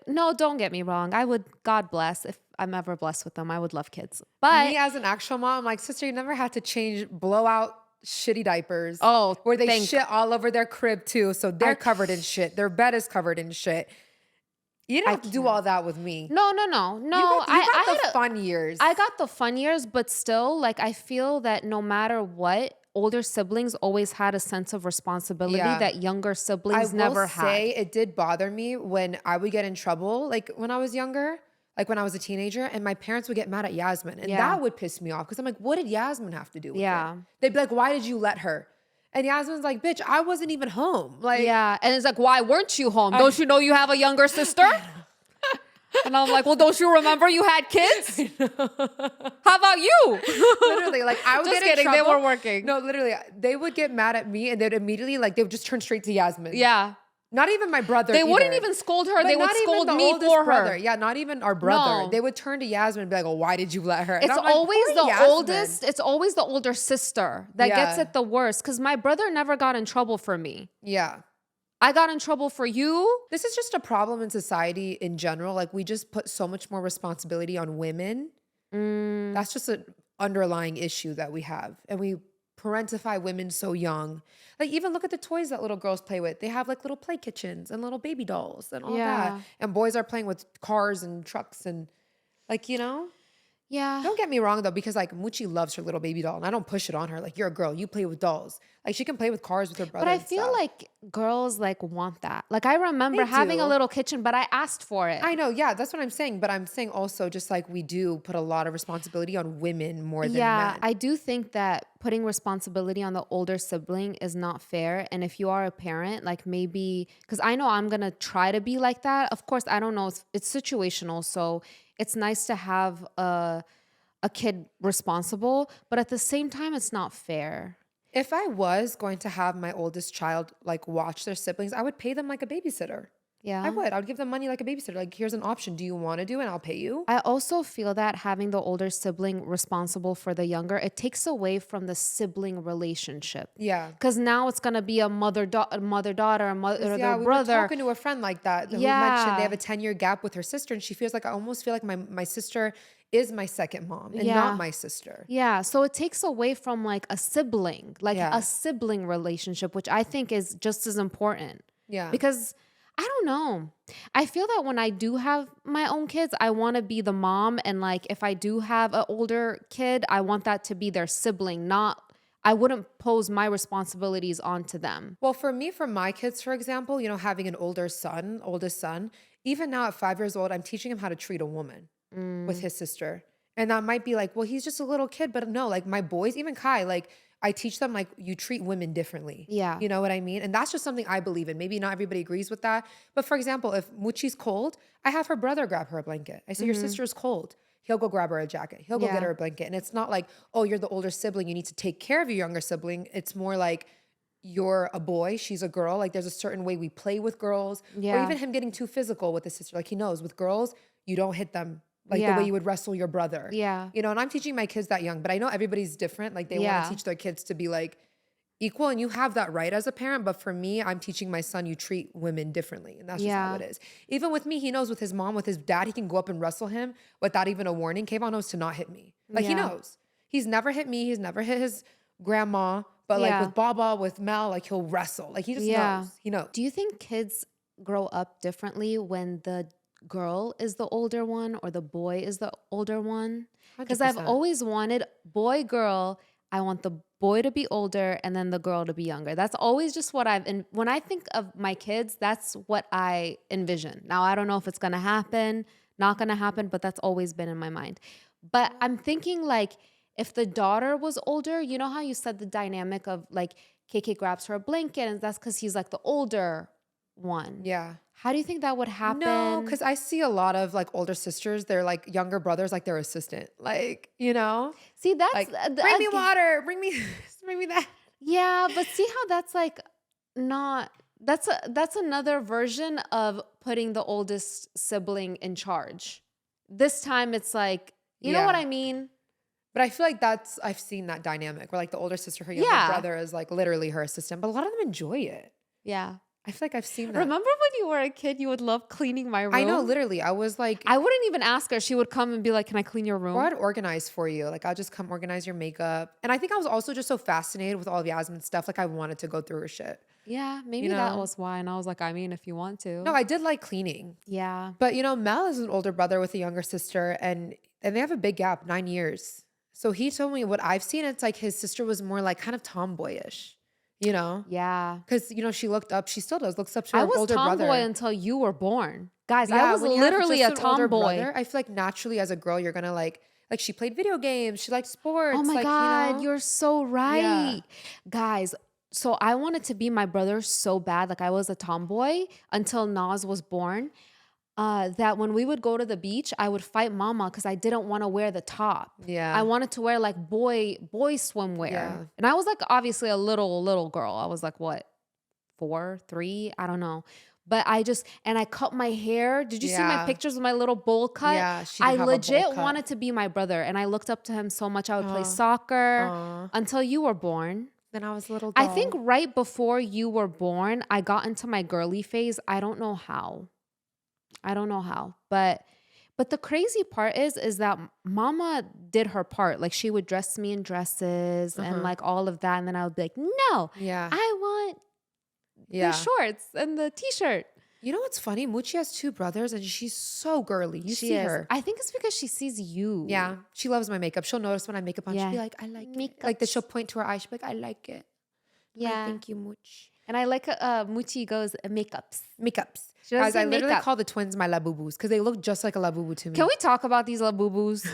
no, don't get me wrong. I would, God bless, if I'm ever blessed with them, I would love kids. But me as an actual mom, I'm like, sister, you never had to change blowout shitty diapers. Oh, where they shit all over their crib too. So they're covered in shit. Their bed is covered in shit. You didn't have to do all that with me. No. You got the fun years. I got the fun years, but still, like, I feel that no matter what, older siblings always had a sense of responsibility that younger siblings never had. I will say it did bother me when I would get in trouble, like when I was younger, like when I was a teenager, and my parents would get mad at Yasmin. And that would piss me off because I'm like, what did Yasmin have to do with it? They'd be like, why did you let her? And Yasmin's like, bitch, I wasn't even home. Like, yeah. And it's like, why weren't you home? Don't you know you have a younger sister? And I'm like, well, don't you remember you had kids? How about you? Literally, like I would just get in trouble. They were working. No, literally, they would get mad at me and they'd immediately, like, they would just turn straight to Yasmin. Yeah. Not even my brother. They wouldn't even scold her. They would scold me for brother. her. Yeah, not even our brother. No. They would turn to Yasmin and be like, oh, why did you let her? And it's always the oldest. It's always the older sister that gets it the worst. Because my brother never got in trouble for me. Yeah. I got in trouble for you. This is just a problem in society in general. Like, we just put so much more responsibility on women. That's just an underlying issue that we have. And we parentify women so young. Like, even look at the toys that little girls play with. They have like little play kitchens and little baby dolls and all that. And boys are playing with cars and trucks and, like, you know? Yeah. Don't get me wrong though, because like Muchi loves her little baby doll and I don't push it on her. Like, you're a girl, you play with dolls. Like, she can play with cars with her brother. But I feel like girls like want that. Like, I remember having a little kitchen, but I asked for it. I know, yeah, that's what I'm saying. But I'm saying also, just like we do put a lot of responsibility on women more than men. Yeah, I do think that putting responsibility on the older sibling is not fair. And if you are a parent, like maybe, because I know I'm gonna try to be like that. Of course, I don't know. It's situational. So it's nice to have a kid responsible, but at the same time, it's not fair. If I was going to have my oldest child like watch their siblings, I would pay them like a babysitter. Yeah. I would. I would give them money like a babysitter. Like, here's an option. Do you want to do it? And I'll pay you. I also feel that having the older sibling responsible for the younger, it takes away from the sibling relationship. Yeah. Because now it's going to be a mother-daughter, a mother-brother. We were talking to a friend like that who mentioned they have a 10-year gap with her sister. And she feels like, I almost feel like my sister is my second mom and not my sister. Yeah. So it takes away from like a sibling, a sibling relationship, which I think is just as important. Yeah. Because I don't know. I feel that when I do have my own kids, I want to be the mom. And like, if I do have an older kid, I want that to be their sibling, I wouldn't pose my responsibilities onto them. Well, for me, for my kids, for example, you know, having an oldest son, even now at 5 years old, I'm teaching him how to treat a woman with his sister. And that might be like, well, he's just a little kid, but no, like my boys, even Kai, like I teach them like you treat women differently. Yeah. You know what I mean? And that's just something I believe in. Maybe not everybody agrees with that. But for example, if Muchi's cold, I have her brother grab her a blanket. I say, your sister's cold. He'll go grab her a jacket. He'll go get her a blanket. And it's not like, oh, you're the older sibling. You need to take care of your younger sibling. It's more like, you're a boy, she's a girl. Like, there's a certain way we play with girls. Or even him getting too physical with his sister. Like, he knows with girls, you don't hit them like the way you would wrestle your brother. Yeah. You know, and I'm teaching my kids that young, but I know everybody's different. Like they want to teach their kids to be like equal, and you have that right as a parent. But for me, I'm teaching my son, you treat women differently. And that's just how it is. Even with me, he knows with his mom, with his dad, he can go up and wrestle him without even a warning. Kayvon knows to not hit me. Like he knows. He's never hit me. He's never hit his grandma. But like with Baba, with Mel, like he'll wrestle. Like he just knows. He knows. Do you think kids grow up differently when the girl is the older one or the boy is the older one? Because I've always wanted boy, girl. I want the boy to be older and then the girl to be younger. That's always just what when I think of my kids, that's what I envision. Now, I don't know if it's going to happen, not going to happen, but that's always been in my mind. But I'm thinking like, if the daughter was older, you know how you said the dynamic of like KK grabs her a blanket and that's because he's like the older one. Yeah. How do you think that would happen? No, because I see a lot of like older sisters, they're like younger brothers, like their assistant. Like, you know? See, that's like, bring me water, bring me that. Yeah, but see how that's like not that's another version of putting the oldest sibling in charge. This time it's like, you know what I mean? But I feel like I've seen that dynamic where like the older sister, her younger brother is like literally her assistant, but a lot of them enjoy it. Yeah. I feel like I've seen that. Remember when you were a kid, you would love cleaning my room? I know, literally. I was like... I wouldn't even ask her. She would come and be like, can I clean your room? Or I'd organize for you. Like, I'll just come organize your makeup. And I think I was also just so fascinated with all of Yasmin's stuff. Like, I wanted to go through her shit. Yeah, maybe that was why. And I was like, I mean, if you want to. No, I did like cleaning. Yeah. But, you know, Mel is an older brother with a younger sister. And they have a big gap, 9 years. So he told me what I've seen, it's like his sister was more like kind of tomboyish. You know? Yeah. Because, you know, she still does, looks up to her older brother. I was tomboy until you were born. Guys, I was literally a tomboy. I feel like naturally as a girl, you're going to like she played video games. She liked sports. Oh my God, you know? You're so right. Yeah. Guys, so I wanted to be my brother so bad. Like I was a tomboy until Naz was born. That when we would go to the beach, I would fight mama because I didn't want to wear the top. Yeah. I wanted to wear like boy swimwear. Yeah. And I was like obviously a little girl. I was like, what, 4, 3? I don't know. But I cut my hair. Did you see my pictures of my little bowl cut? Yeah. I legit wanted to be my brother and I looked up to him so much. I would play soccer until you were born. Then I was a little doll. I think right before you were born, I got into my girly phase. I don't know how. But the crazy part is that mama did her part. Like she would dress me in dresses and like all of that. And then I would be like, no, I want the shorts and the t-shirt. You know what's funny? Muchi has 2 brothers and she's so girly. You see her. I think it's because she sees you. Yeah. She loves my makeup. She'll notice when I make up on. She'll be like, I like it. Like she'll point to her eye. She'll be like, I like it. Yeah. Thank you, Much. And I like Muchi goes makeups. Guys, I literally call the twins my Labubus because they look just like a Labubu to me. Can we talk about these Labubus?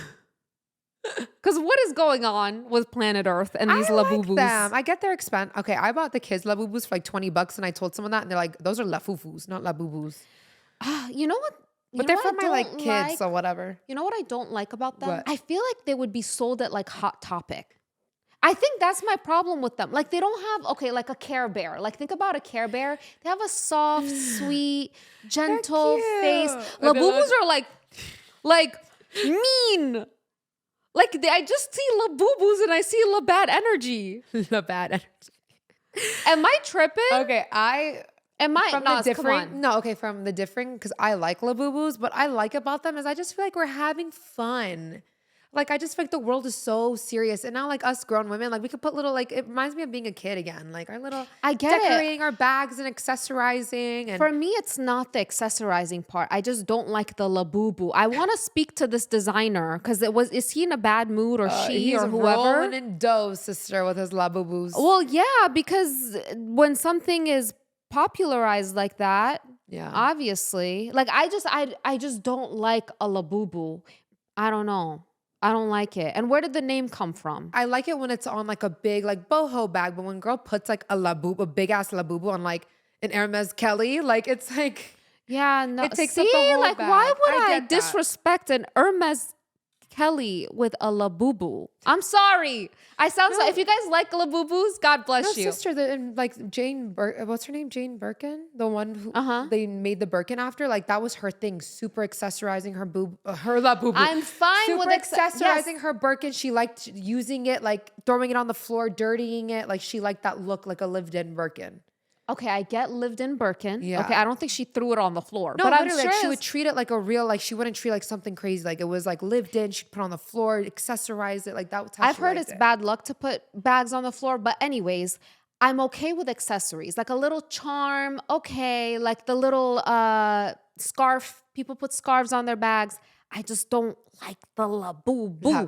Because what is going on with planet Earth and these Labubus? Like them. I get their expense. Okay, I bought the kids Labubus for like $20 and I told someone that and they're like, those are Lafufus, not Labubus. You know what? But they're for my like kids or whatever. You know what I don't like about them? What? I feel like they would be sold at like Hot Topic. I think that's my problem with them. Like they don't have, like a Care Bear. Like think about a Care Bear. They have a soft, sweet, gentle face. Labubus are like mean. Like I just see Labubus and I see La Bad Energy. La Bad Energy. Am I tripping? Okay, from the differing, because I like Labubus, but I like about them is I just feel like we're having fun. Like, I just feel like the world is so serious. And now, like, us grown women, like, we could put little, like, it reminds me of being a kid again. Like, our little decorating our bags and accessorizing. And for me, it's not the accessorizing part. I just don't like the Labubu. I want to speak to this designer because is he in a bad mood or she or whoever? Rolling in dough, sister, with his Labubus. Well, yeah, because when something is popularized like that, obviously. Like, I just don't like a Labubu. I don't know. I don't like it. And where did the name come from? I like it when it's on like a big like boho bag, but when girl puts like a big ass Labubu on like an Hermes Kelly, like it's like no. It takes up the whole bag. Why would I disrespect an Hermes Kelly with a Labubu. I'm sorry. I sound so. If you guys like Labubus, God bless you. Sister, like Jane, what's her name? Jane Birkin, the one who they made the Birkin after. Like that was her thing. Super accessorizing her her Labubu. I'm fine with accessorizing her Birkin. She liked using it, like throwing it on the floor, dirtying it. Like she liked that look, like a lived-in Birkin. Okay, I get lived-in Birkin. Yeah. Okay, I don't think she threw it on the floor. No, but I'm literally, sure like, she would treat it like a real, like she wouldn't treat it like something crazy. Like it was like lived in. She'd put it on the floor, accessorize it. Like that was how I've heard it's bad luck to put bags on the floor. But anyways, I'm okay with accessories. Like a little charm, okay. Like the little scarf. People put scarves on their bags. I just don't like the Labubu.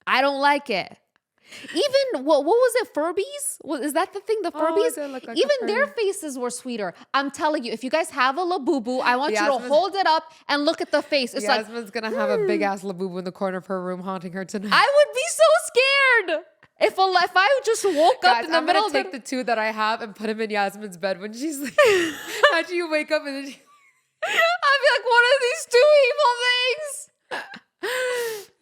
I don't like it. Even what was it? Furbies? Is that the thing? The Furbies? Like even their faces were sweeter. I'm telling you, if you guys have a Labubu, I want you to hold it up and look at the face. It's Yasmin's gonna have a big ass Labubu in the corner of her room haunting her tonight. I would be so scared if I just woke up in the middle of take the two that I have and put them in Yasmin's bed when she's like, how'd you wake up and then I'd be like, what are these two evil things?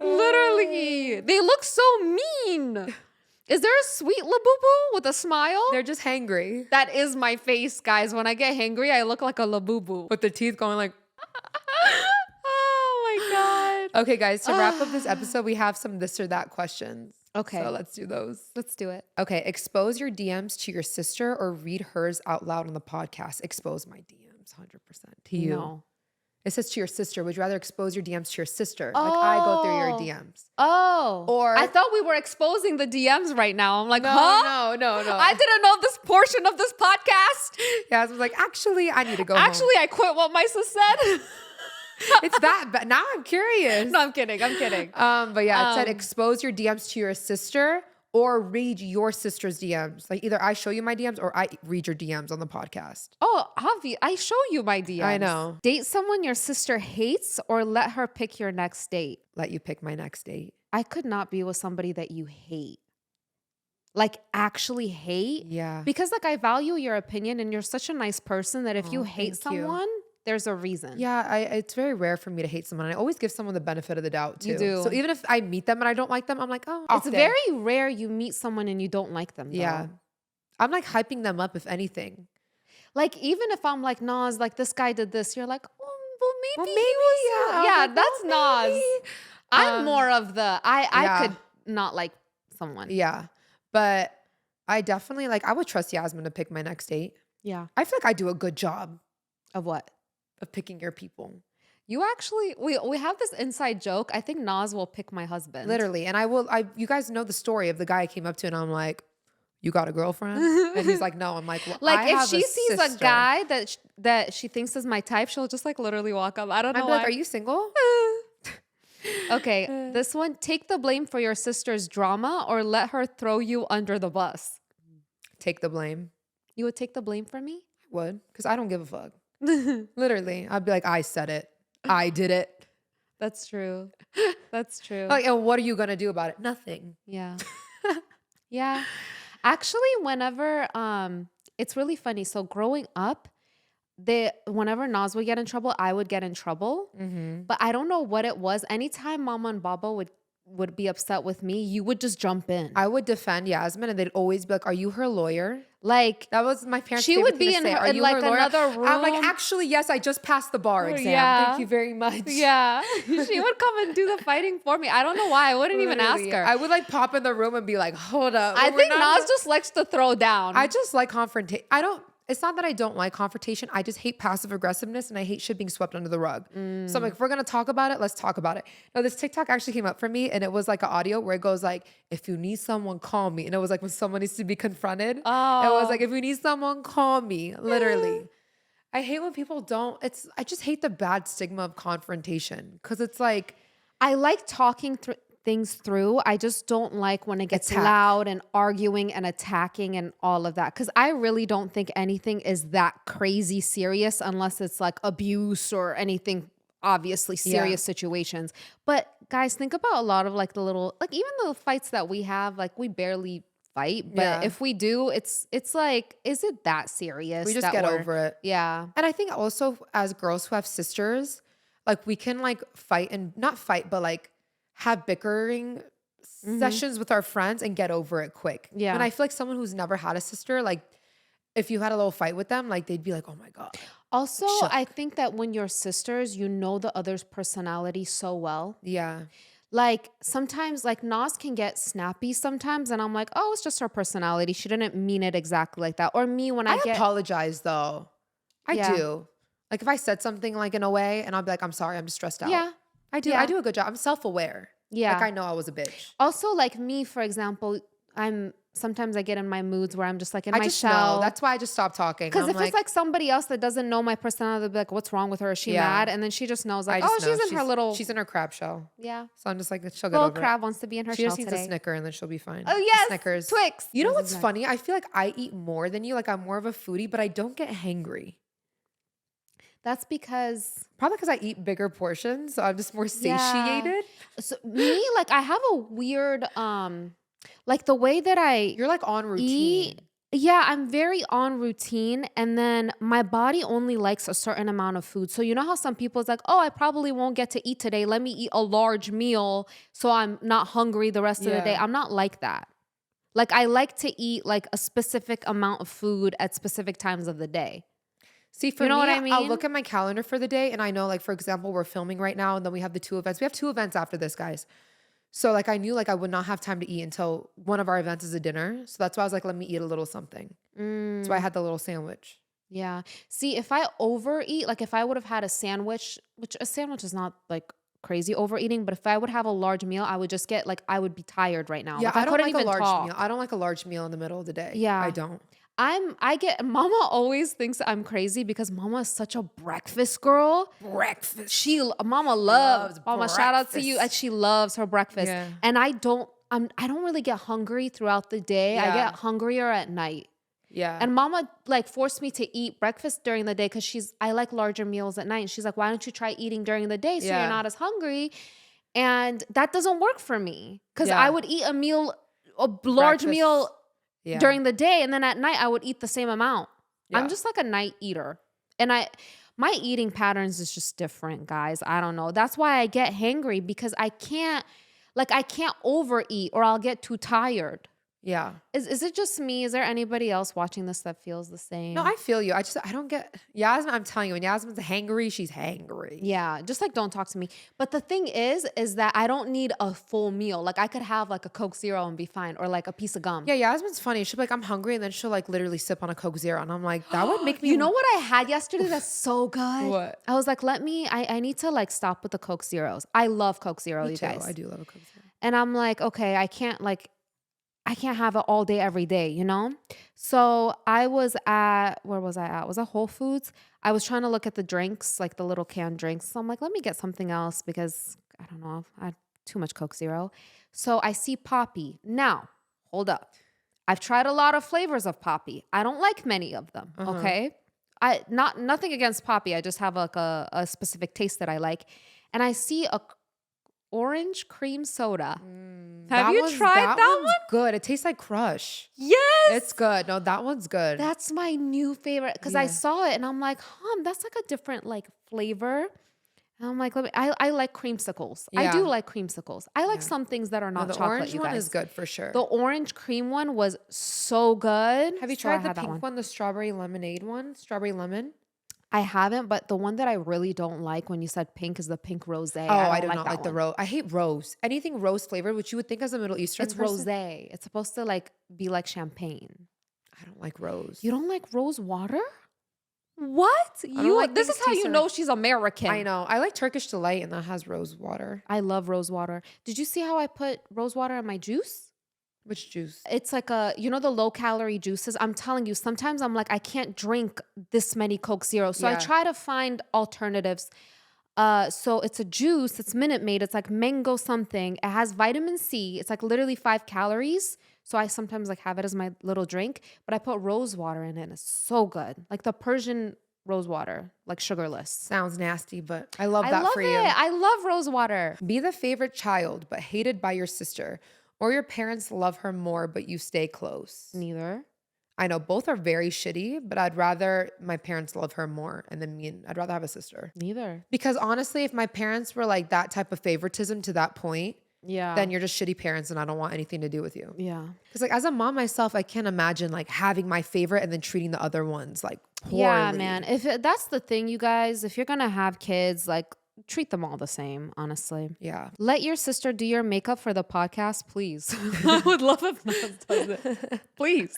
Literally, they look so mean. Is there a sweet Labubu with a smile? They're just hangry. That is my face, guys. When I get hangry, I look like a Labubu. With the teeth going like... Oh my God. Okay, guys, to wrap up this episode, we have some this or that questions. Okay. So let's do those. Let's do it. Okay, expose your DMs to your sister or read hers out loud on the podcast. Expose my DMs 100% to you. No. It says to your sister. Would you rather expose your DMs to your sister? Like I go through your DMs. Oh. Or I thought we were exposing the DMs right now. I'm like, no, huh? No. I didn't know this portion of this podcast. Yeah, I was like, actually, I need to go Actually, I quit what my sis said. It's that bad. Now I'm curious. No, I'm kidding. But yeah, it said expose your DMs to your sister or read your sister's DMs. Like either I show you my DMs or I read your DMs on the podcast. Oh, obvious. I show you my DMs. I know. Date someone your sister hates or let her pick your next date. Let you pick my next date. I could not be with somebody that you hate. Like actually hate. Yeah. Because like I value your opinion and you're such a nice person that if you hate someone, there's a reason. Yeah, it's very rare for me to hate someone. I always give someone the benefit of the doubt too. You do. So even if I meet them and I don't like them, I'm like, oh, it's very rare you meet someone and you don't like them. Though. Yeah. I'm like hyping them up if anything. Like even if I'm like, Naz, like this guy did this, you're like, oh, well maybe, yeah, like, that's Naz. I'm more of the, I could not like someone. Yeah. But I definitely like, I would trust Yasmin to pick my next date. Yeah. I feel like I do a good job. Of what? Of picking your people. You actually, we have this inside joke. I think Naz will pick my husband. Literally. And you guys know the story of the guy I came up to and I'm like, you got a girlfriend? And he's like, no. I'm like, well, like I if have she sees sister. a guy that she thinks is my type, she'll just like literally walk up. I don't know. I'm like, are you single? Okay, this one, take the blame for your sister's drama or let her throw you under the bus. Take the blame. You would take the blame for me? I would, because I don't give a fuck. Literally. I'd be like, I said it. I did it. That's true. That's true. Like, and what are you going to do about it? Nothing. Yeah. Yeah. Actually, whenever, it's really funny. So growing up, whenever Naz would get in trouble, I would get in trouble. Mm-hmm. But I don't know what it was. Anytime Mama and Baba would be upset with me, you would just jump in. I would defend Yasmin and they'd always be like, are you her lawyer? Like that was my parents' she would be in like another room. I'm like, actually, yes, I just passed the bar exam. Yeah. Thank you very much. Yeah. She would come and do the fighting for me. I don't know why. I wouldn't even ask her. I would like pop in the room and be like, hold up. I think Naz just likes to throw down. I just like confrontation. It's not that I don't like confrontation. I just hate passive aggressiveness and I hate shit being swept under the rug. So I'm like, if we're going to talk about it, let's talk about it. Now, this TikTok actually came up for me and it was like an audio where it goes like, if you need someone, call me. And it was like when someone needs to be confronted. Oh. It was like, if you need someone, call me. Literally. I hate when people don't. I just hate the bad stigma of confrontation because it's like. I like talking things through. I just don't like when it gets loud and arguing and attacking and all of that. Because I really don't think anything is that crazy serious unless it's like abuse or anything obviously serious situations. But guys, think about a lot of like the little, like even the fights that we have, like we barely fight. But if we do, it's like, is it that serious? We just get over it. Yeah. And I think also as girls who have sisters, like we can like fight and not fight, but like have bickering sessions with our friends and get over it quick. Yeah. And I feel like someone who's never had a sister, like if you had a little fight with them, like they'd be like, oh my God. Also, Shook. I think that when you're sisters, you know the other's personality so well. Yeah. Like sometimes like Nas can get snappy sometimes and I'm like, oh, it's just her personality. She didn't mean it exactly like that. Or me when I get apologize though. I Yeah. do. Like if I said something like in a way and I'll be like, I'm sorry, I'm just stressed out. Yeah. I do. Yeah. I do a good job. I'm self-aware. Yeah. Like I know I was a bitch. Also like me, for example, sometimes I get in my moods where I'm just like in I my just shell. know. That's why I just stopped talking. Because if it's like somebody else that doesn't know my personality, they'll be like, what's wrong with her? Is she mad? And then she just knows like, she's in her little. She's in her crab shell. Yeah. So I'm just like, she'll get Little over it. crab wants to be in her She shell just needs today. a Snicker and then she'll be fine. Oh yes, Snickers. Twix. You know Yes, what's exactly. funny? I feel like I eat more than you. Like I'm more of a foodie, but I don't get hangry. That's because Probably because I eat bigger portions, so I'm just more satiated. so me, like I have a weird, like the way that You're like on routine. eat. Yeah, I'm very on routine, and then my body only likes a certain amount of food. So you know how some people's like, oh, I probably won't get to eat today. Let me eat a large meal so I'm not hungry the rest of the day. Yeah. I'm not like that. Like I like to eat like a specific amount of food at specific times of the day. See, for You know me, what I I'll mean? look at my calendar for the day and I know, like, for example, we're filming right now and then we have the 2 events. We have 2 events after this, guys. So, like, I knew, like, I would not have time to eat until one of our events is a dinner. So that's why I was like, let me eat a little something. So I had the little sandwich. Yeah. See, if I overeat, like if I would have had a sandwich, which a sandwich is not like crazy overeating, but if I would have a large meal, I would just get like, I would be tired right now. Yeah, Like, I don't couldn't like a even large talk. meal. I don't like a large meal in the middle of the day. Yeah. I don't. Mama always thinks I'm crazy because mama is such a breakfast girl. Breakfast. Mama Loves mama, shout out to you. breakfast. And she loves her breakfast. Yeah. And I don't really get hungry throughout the day. I Yeah. get hungrier at night. Yeah. And mama like forced me to eat breakfast during the day because I like larger meals at night. And she's like, why don't you try eating during the day so Yeah. you're not as hungry? And that doesn't work for me because Yeah. I would eat a large Breakfast. meal Yeah. during the day, and then at night I would eat the same amount. Yeah. I'm just like a night eater. And my eating patterns is just different, guys. I don't know. That's why I get hangry because I can't overeat or I'll get too tired. Yeah. Is it just me? Is there anybody else watching this that feels the same? No, I feel you. I don't get Yasmin. I'm telling you, when Yasmin's hangry, she's hangry. Yeah, just like don't talk to me. But the thing is that I don't need a full meal. Like I could have like a Coke Zero and be fine, or like a piece of gum. Yeah, Yasmin's funny. She'll be like, I'm hungry, and then she'll like literally sip on a Coke Zero. And I'm like, that would make me You know what I had yesterday that's so good? What? I was like, I need to like stop with the Coke Zeros. I love Coke Zero, Me you too. guys. I do love a Coke Zero. And I'm like, okay, I can't have it all day, every day, you know? So I was where was I at? Was it Whole Foods? I was trying to look at the drinks, like the little canned drinks. So I'm like, let me get something else because I don't know, I had too much Coke Zero. So I see Poppy. Now, hold up. I've tried a lot of flavors of Poppy. I don't like many of them, okay? Nothing against Poppy. I just have like a specific taste that I like. And I see a orange cream soda. Have you tried that one's one? good. It tastes like Crush. Yes. It's good. No, that one's good. That's my new favorite because I Yeah. saw it and I'm like, that's like a different like flavor. And I'm like, I like creamsicles. I Yeah. do like creamsicles. I like Yeah. some things that are No, not the chocolate, orange you one guys. is good for sure. The orange cream one was so good. Have you So I tried the had that pink one, the strawberry lemonade one? Strawberry lemon? I haven't, but the one that I really don't like when you said pink is the pink rosé. Oh, I do don't not that like the one. rose. I hate rose. Anything rose flavored, which you would think as a Middle Eastern It's person. rosé. It's supposed to like be like champagne. I don't like rose. You don't like rose water? What? don't like This is things how you tasting know like- she's American. I know. I like Turkish Delight, and that has rose water. I love rose water. Did you see how I put rose water in my juice? Which juice? It's like the low calorie juices. I'm telling you, sometimes I'm like, I can't drink this many Coke Zero. So I Yeah. try to find alternatives. So it's a juice, it's Minute Maid, it's like mango something. It has vitamin C. It's like literally 5 calories. So I sometimes like have it as my little drink, but I put rose water in it and it's so good. Like the Persian rose water, like sugarless. Sounds nasty, but I love I that love for it. you. I love rose water. Be the favorite child, but hated by your sister. Or your parents love her more, but you stay close. Neither. I know both are very shitty, but I'd rather my parents love her more and then I'd rather have a sister. Neither. Because honestly, if my parents were like that type of favoritism to that point, Yeah. then you're just shitty parents and I don't want anything to do with you. Yeah. Because like as a mom myself, I can't imagine like having my favorite and then treating the other ones like poorly. Yeah, man. That's the thing, you guys, if you're going to have kids, like treat them all the same, honestly. Yeah. Let your sister do your makeup for the podcast, please. I would love if Naz does it. Please.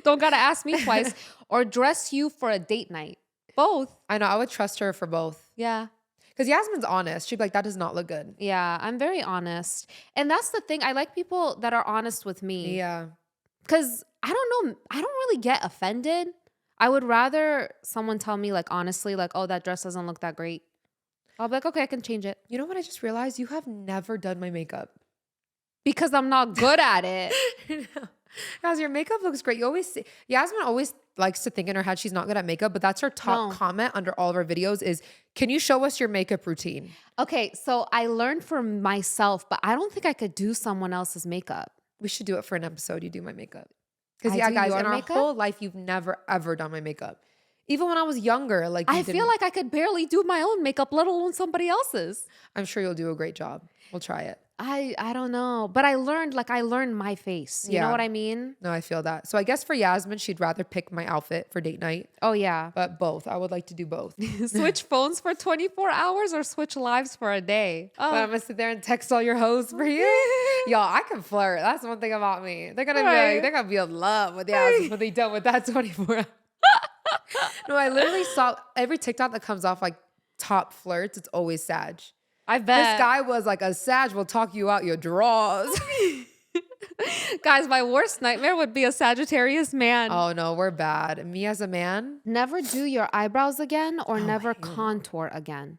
Don't got to ask me twice. Or dress you for a date night. Both. I know. I would trust her for both. Yeah. Because Yasmin's honest. She'd be like, that does not look good. Yeah, I'm very honest. And that's the thing. I like people that are honest with me. Yeah. Because I don't know. I don't really get offended. I would rather someone tell me like honestly, like, oh, that dress doesn't look that great. I'll be like, okay, I can change it. You know what I just realized? You have never done my makeup. Because I'm not good at it. Guys, your makeup looks great. You always see, Yasmin always likes to think in her head she's not good at makeup, but that's her top comment under all of her videos is, can you show us your makeup routine? Okay, so I learned for myself, but I don't think I could do someone else's makeup. We should do it for an episode. You do my makeup. Because I do guys, your in our makeup? whole life, you've never ever done my makeup. Even when I was younger, like I feel like I could barely do my own makeup, let alone somebody else's. I'm sure you'll do a great job. We'll try it. I don't know, but I learned my face. You know what I mean? No, I feel that. So I guess for Yasmin, she'd rather pick my outfit for date night. Oh yeah. But both. I would like to do both. Switch phones for 24 hours or switch lives for a day. But I'm gonna sit there and text all your hoes for you. Y'all, I can flirt. That's one thing about me. They're gonna be like, they're gonna be in love with Yasmin when they done with that 24 hours. No, I literally saw every TikTok that comes off like top flirts, it's always Sag. I bet. This guy was like, a Sag will talk you out your drawers. Guys, my worst nightmare would be a Sagittarius man. Oh no, we're bad. Me as a man? Never do your eyebrows again or never contour again.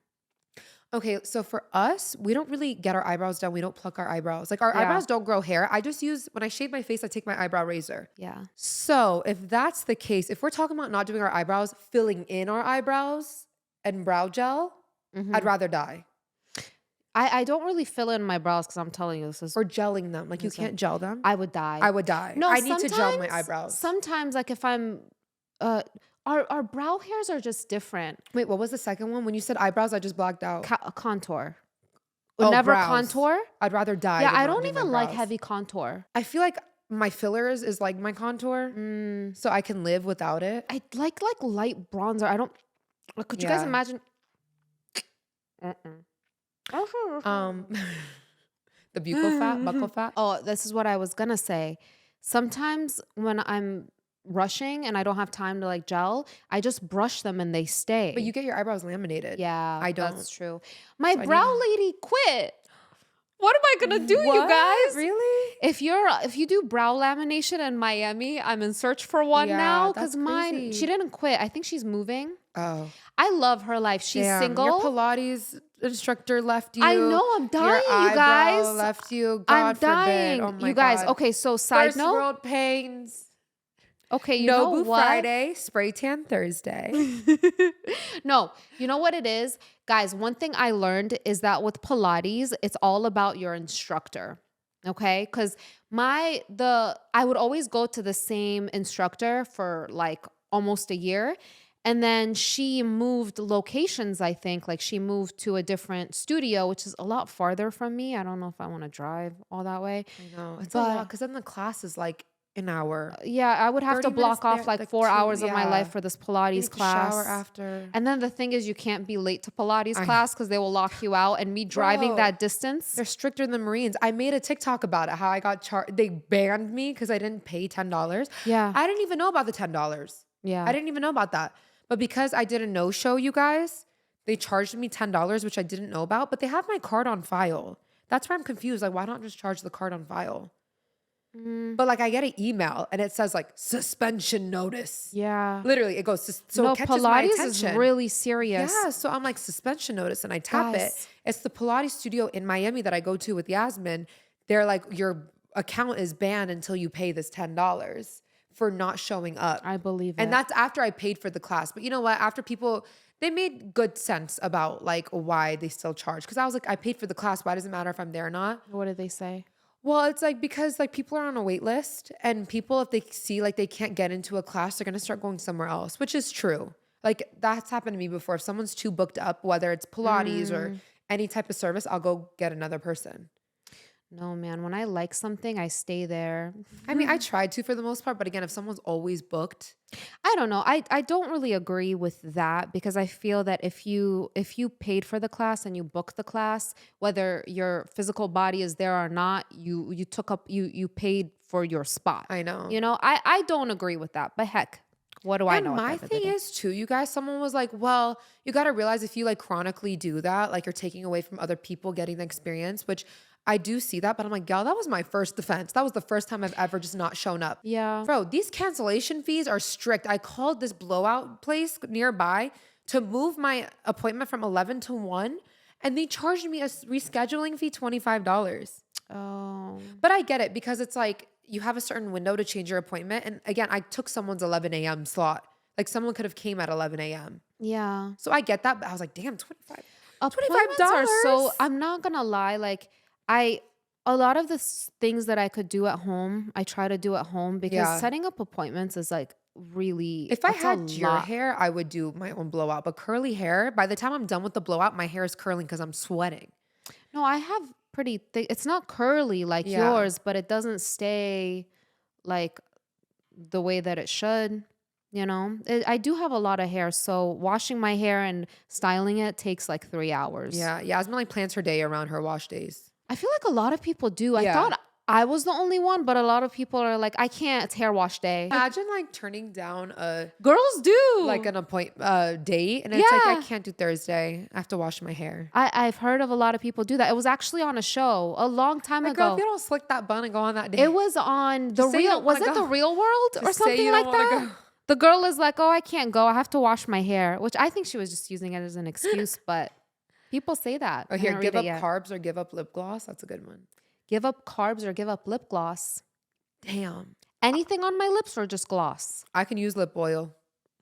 Okay, so for us, we don't really get our eyebrows done. We don't pluck our eyebrows. Like our eyebrows don't grow hair. I just use, when I shave my face, I take my eyebrow razor. Yeah. So if that's the case, if we're talking about not doing our eyebrows, filling in our eyebrows and brow gel, I'd rather die. I don't really fill in my brows because I'm telling you this is... Or gelling them. Like you can't gel them. I would die. I would die. No, I need to gel my eyebrows. Sometimes like if I'm... Our brow hairs are just different. Wait, what was the second one? When you said eyebrows, I just blacked out. Contour. Oh, never brows. contour? I'd rather die. Yeah, than I not don't do my even like brows. heavy contour. I feel like my fillers is like my contour. So I can live without it. I like light bronzer. I don't... Could you guys imagine... The buccal fat. Oh, this is what I was gonna say. Sometimes when I'm rushing and I don't have time to like gel, I just brush them and they stay. But you get your eyebrows laminated. Yeah, I don't. That's true. My brow lady quit. What am I gonna do, you guys? Really? If you do brow lamination in Miami, I'm in search for one now because mine. She didn't quit. I think she's moving. Oh, I love her life. She's single. Your Pilates instructor left you. I know. I'm dying, your you guys. Left you. God I'm dying. forbid. Oh my you guys. God. Okay, so side First note. world pains. Okay, you know what? Friday, spray tan Thursday. No, you know what it is? Guys, one thing I learned is that with Pilates, it's all about your instructor. Okay? Because I would always go to the same instructor for like almost a year. And then she moved locations, I think. Like she moved to a different studio, which is a lot farther from me. I don't know if I want to drive all that way. I know. It's a lot because then the class is like an hour. Yeah, I would have to block off like 4 hours of my life for this Pilates class. Shower after. And then the thing is, you can't be late to Pilates class because they will lock you out. And me driving that distance. They're stricter than Marines. I made a TikTok about it, how I got charged. They banned me because I didn't pay $10. Yeah. I didn't even know about the $10. Yeah. I didn't even know about that. But because I did a no-show, you guys, they charged me $10, which I didn't know about. But they have my card on file. That's where I'm confused. Like, why not just charge the card on file? But like I get an email and it says like suspension notice. Yeah. Literally it goes, so no, it catches my Pilates attention. is really serious. Yeah, so I'm like suspension notice and I tap it. It's the Pilates studio in Miami that I go to with Yasmin. They're like, your account is banned until you pay this $10 for not showing up. I believe it. And that's after I paid for the class. But you know what? After they made good sense about like why they still charge. Because I was like, I paid for the class. Why does it matter if I'm there or not? What did they say? Well, it's like because like people are on a wait list and people, if they see like they can't get into a class, they're going to start going somewhere else, which is true. Like that's happened to me before. If someone's too booked up, whether it's Pilates or any type of service, I'll go get another person. No, man. When I like something, I stay there. I mean, I tried to for the most part, but again, if someone's always booked, I don't know. I don't really agree with that because I feel that if you paid for the class and you booked the class, whether your physical body is there or not, you took up you paid for your spot. I know. You know, I don't agree with that. But heck, what do I know? And At the my end of the thing day? is too, you guys, someone was like, well, you got to realize if you like chronically do that, like you're taking away from other people getting the experience, which I do see that. But I'm like, y'all, that was my first defense. That was the first time I've ever just not shown up. Yeah. Bro, these cancellation fees are strict. I called this blowout place nearby to move my appointment from 11 to 1, and they charged me a rescheduling fee, $25. Oh. But I get it because it's like you have a certain window to change your appointment. And again, I took someone's 11 a.m. slot. Like someone could have came at 11 a.m. Yeah. So I get that. But I was like, damn, Appointments are so, I'm not gonna lie, like a lot of the things that I could do at home, I try to do at home because Yeah. setting up appointments is like really, If I it's a had your lot. hair, I would do my own blowout. But curly hair, by the time I'm done with the blowout, my hair is curling because I'm sweating. No, I have pretty thick, it's not curly like Yeah. yours, but it doesn't stay like the way that it should. You know, I do have a lot of hair, so washing my hair and styling it takes like 3 hours. Yeah. Yasmin like plans her day around her wash days. I feel like a lot of people do. I Yeah. thought I was the only one, but a lot of people are like, I can't, it's hair wash day. Imagine like turning down a Girls do. like an appointment date, and it's like I Yeah. can't do Thursday. I have to wash my hair. I've heard of a lot of people do that. It was actually on a show a long time Like, girl, ago. if you don't slick that bun and go on that date, It was on the Just say you real, don't was wanna it the go. Real World or Just say something you like don't wanna that? go. The girl is like, oh, I can't go. I have to wash my hair, which I think she was just using it as an excuse, but people say that. Oh, I here, haven't give read up it yet. carbs or give up lip gloss. That's a good one. Give up carbs or give up lip gloss. Damn. Anything on my lips or just gloss? I can use lip oil.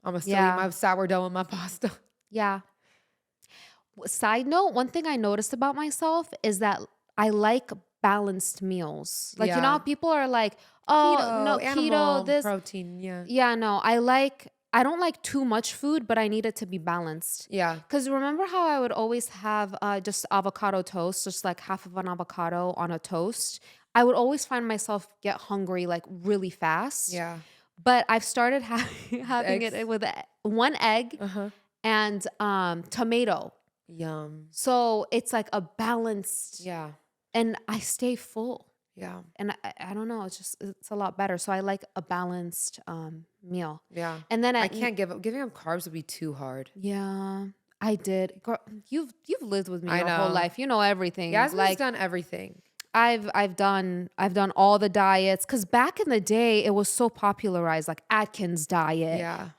I'm gonna still Yeah. eat my sourdough and my pasta. Yeah. Side note, one thing I noticed about myself is that I like balanced meals. Like, you know, Yeah. how people are like, oh, no, animal keto, this. protein. Yeah. Yeah, no, I don't like too much food, but I need it to be balanced. Yeah. Because remember how I would always have just avocado toast, just like half of an avocado on a toast? I would always find myself get hungry like really fast. Yeah. But I've started having Eggs? it with one egg Uh-huh. and tomato. Yum. So it's like a balanced, Yeah. and I stay full. Yeah. And I don't know, it's a lot better. So I like a balanced meal. Yeah. And then I can't give up. Giving up carbs would be too hard. Yeah, I did. Girl, you've lived with me I your whole know. life. You know everything. Yasmin's like done everything. I've done all the diets because back in the day it was so popularized, like Atkins diet. Yeah.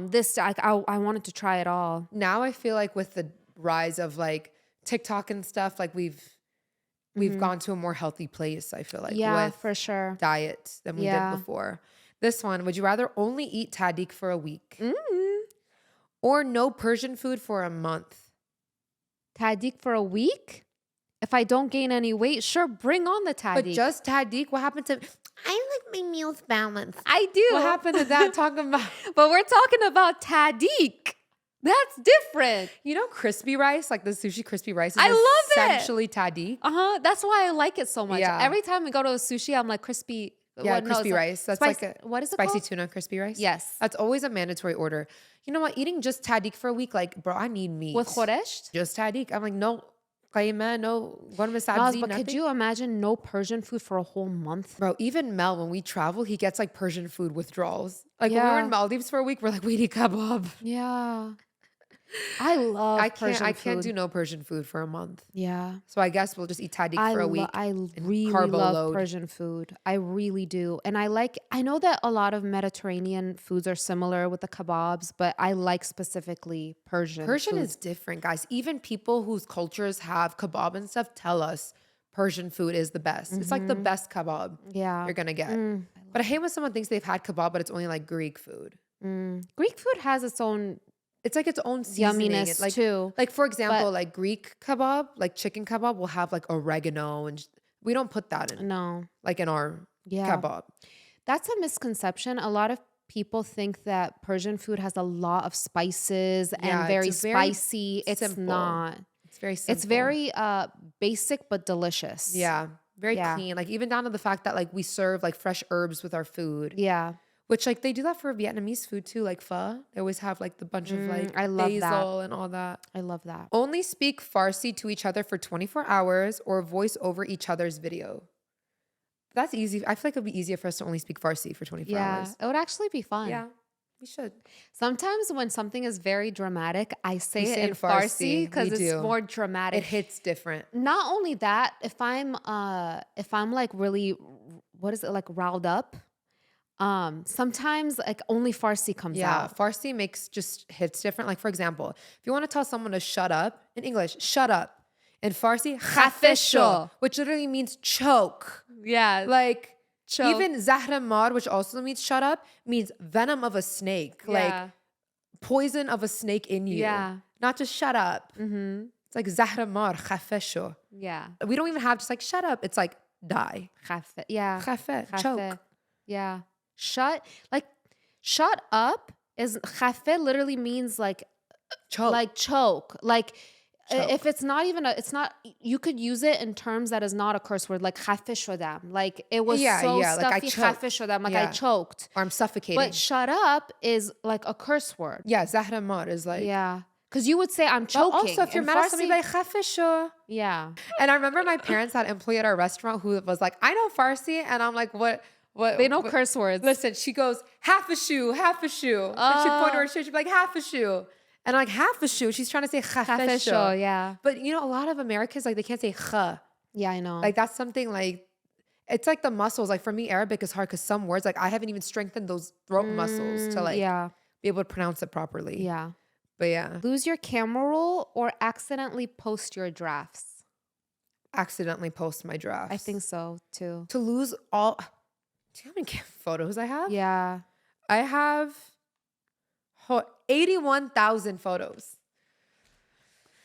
This I wanted to try it all. Now I feel like with the rise of like TikTok and stuff, like we've gone to a more healthy place, I feel like, Yeah, with for sure. diet than we Yeah. did before. This one, would you rather only eat tahdig for a week Mm. or no Persian food for a month? Tahdig for a week? If I don't gain any weight, sure, bring on the tahdig. But just tahdig, what happened to I like my meals balanced. I do. What happened to that? Talking about, But we're talking about tahdig. That's different. you know, crispy rice, like the sushi crispy rice is I love it. essentially tahdig. That's why I like it so much. Yeah. Every time we go to a sushi, I'm like crispy. Yeah, what- no, crispy it's rice. That's spice- like a what is it spicy called? tuna crispy rice. Yes. That's always a mandatory order. You know what? Eating just tahdig for a week, like, bro, I need meat. With khoresht? Just tahdig. I'm like, no, qaima, no, Naz, sabzi, but nothing. could you imagine no Persian food for a whole month? Bro, even Mel, when we travel, he gets like Persian food withdrawals. Like when we were Yeah. in Maldives for a week, we're like, we need kebab. Yeah. I love Persian I can't food. do no Persian food for a month. Yeah. So I guess we'll just eat tahdig for a week. I and really carbo love load. Persian food. I really do. And I know that a lot of Mediterranean foods are similar with the kebabs, but I like specifically Persian. Persian food. is different, guys. Even people whose cultures have kebab and stuff tell us Persian food is the best. It's like the best kebab Yeah. you're gonna get. But I hate when someone thinks they've had kebab, but it's only like Greek food. Greek food has its own It's like its own seasoning. yumminess Like, too. like for example, But- like Greek kebab, like chicken kebab will have like oregano and we don't put that in No. like in our Yeah. kebab. That's a misconception. A lot of people think that Persian food has a lot of spices Yeah, and very it's very spicy. It's simple. not. It's very simple. It's very basic but delicious. yeah. very clean. Like even down to the fact that like we serve like fresh herbs with our food. Yeah. Which like they do that for Vietnamese food too, like pho. They always have like the bunch of like I love basil that. and all that. I love that. Only speak Farsi to each other for 24 hours or voice over each other's video. That's easy. I feel like it'd be easier for us to only speak Farsi for 24 hours. It would actually be fun. Yeah, we should. Sometimes when something is very dramatic, I say it say in in Farsi. Farsi because We it's do. more dramatic. It hits different. Not only that, if I'm like really, what is it, like riled up, sometimes like only Farsi comes out. Farsi just hits different. Like for example, if you want to tell someone to shut up in English, shut up. In Farsi, khafesho, which literally means choke. Yeah. Like Choke. even zahramar, which also means shut up, means venom of a snake. Like poison of a snake in you. Yeah. Not just shut up. It's like zahramar, khafesho. Yeah. We don't even have just like shut up. It's like die. Khafe. Yeah. Khafe, choke. Yeah. Shut up is khafe literally means like Choke. like choke. Like Choke. if it's not even you could use it in terms that is not a curse word, like khafe shodam. Like it was so like I stuffy, choked. khafe shodam, like I choked. Or I'm suffocating. But shut up is like a curse word. yeah, zahramar is like. Yeah. Because you would say I'm But choking. also, if you're In mad at somebody, Farsi- like khafesho. yeah. And I remember my parents had an employee at our restaurant who was like, I know Farsi. And I'm like, what? They know what? curse words. Listen, she goes, half a shoe. And she'd point to her shoe. She'd be like, half a shoe. And I'm like, half a shoe. She's trying to say khafesho. Khafesho, yeah. But you know, a lot of Americans, like they can't say kh. Yeah, I know. Like that's something like, it's like the muscles. Like for me, Arabic is hard because some words, like I haven't even strengthened those throat muscles to like be able to pronounce it properly. Yeah. But yeah, Lose your camera roll or accidentally post your drafts. accidentally post my drafts. I think so too. To lose all, do you know how many photos I have? Yeah. I have 81,000 photos.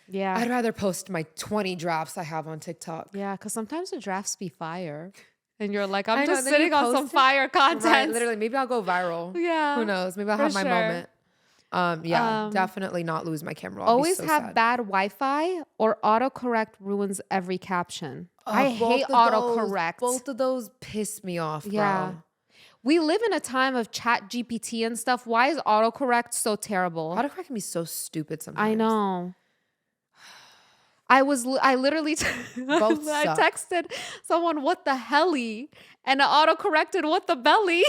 Yeah. I'd rather post my 20 drafts I have on TikTok. Yeah, because sometimes the drafts be fire. And you're like, I'm I know, just then you sitting on post some it. fire content. Right, literally, maybe I'll go viral. Yeah. Who knows? Maybe I'll have my sure. moment. Definitely not lose my camera. I'll be Always so have sad. bad Wi-Fi or autocorrect ruins every caption. I Both hate of those- autocorrect. Both of those piss me off, bro. Yeah. We live in a time of chat GPT and stuff. Why is autocorrect so terrible? Autocorrect can be so stupid sometimes. I know. I literally Both I suck. texted someone what the helly and it auto-corrected what the belly.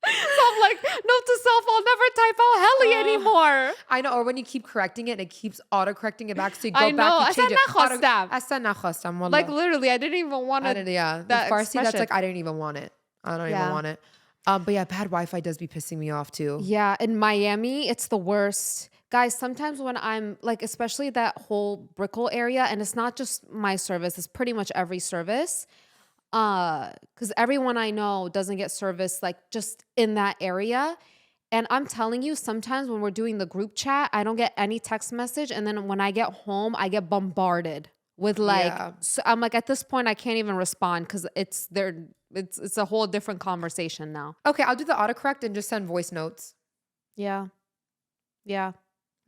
So I'm like, note to self, I'll never type out helly anymore. I know, or when you keep correcting it and it keeps auto-correcting it back, so you go I know. back, you change it. Asan nakhostam, wallah. like literally, I didn't even want to. The that Farsi, that's expression. like, I didn't even want it. I don't even want it. But yeah, bad Wi-Fi does be pissing me off too. Yeah, in Miami, it's the worst. Guys, sometimes when I'm like, especially that whole Brickell area, and it's not just my service, it's pretty much every service. Because everyone I know doesn't get service like just in that area. And I'm telling you, sometimes when we're doing the group chat, I don't get any text message. And then when I get home, I get bombarded with like, so I'm like, at this point, I can't even respond because it's a whole different conversation now. Okay, I'll do the autocorrect and just send voice notes. Yeah. Yeah.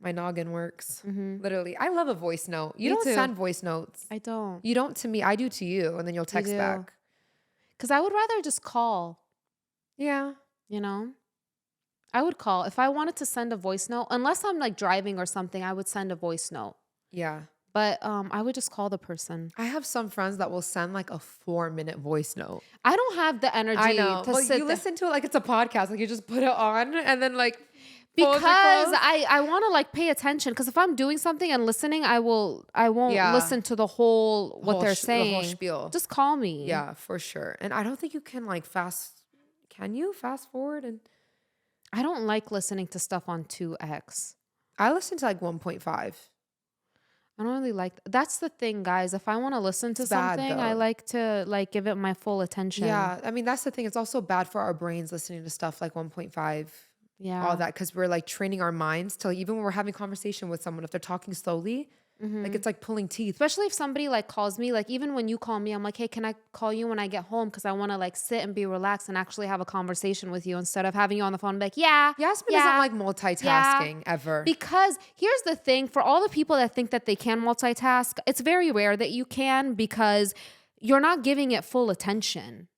My noggin works. Mm-hmm. Literally. I love a voice note. You Me don't too. send voice notes. I don't. You don't to me. I do to you. And then you'll text do. back. Because I would rather just call, Yeah. you know? I would call. If I wanted to send a voice note, unless I'm like driving or something, I would send a voice note. Yeah. But I would just call the person. I have some friends that will send like a 4-minute voice note. I don't have the energy I know. to Well, sit you there. listen to it like it's a podcast. Like you just put it on and then like Because close. I want to like pay attention. Because if I'm doing something and listening, I won't listen to the whole what they're saying. The whole spiel. Just call me. Yeah, for sure. And I don't think you can like can you fast forward? And I don't like listening to stuff on 2x. I listen to like 1.5. I don't really like that's the thing, guys. If I want to listen to It's bad, something, I though. like to like give it my full attention. Yeah. I mean, that's the thing. It's also bad for our brains listening to stuff like 1.5. Yeah. All that. Because we're like training our minds to even when we're having conversation with someone, if they're talking slowly, Like it's like pulling teeth. Especially if somebody like calls me, like even when you call me, I'm like, hey, can I call you when I get home? Because I want to like sit and be relaxed and actually have a conversation with you instead of having you on the phone. Like, Yasmin isn't like multitasking ever. Because here's the thing, for all the people that think that they can multitask, it's very rare that you can because you're not giving it full attention.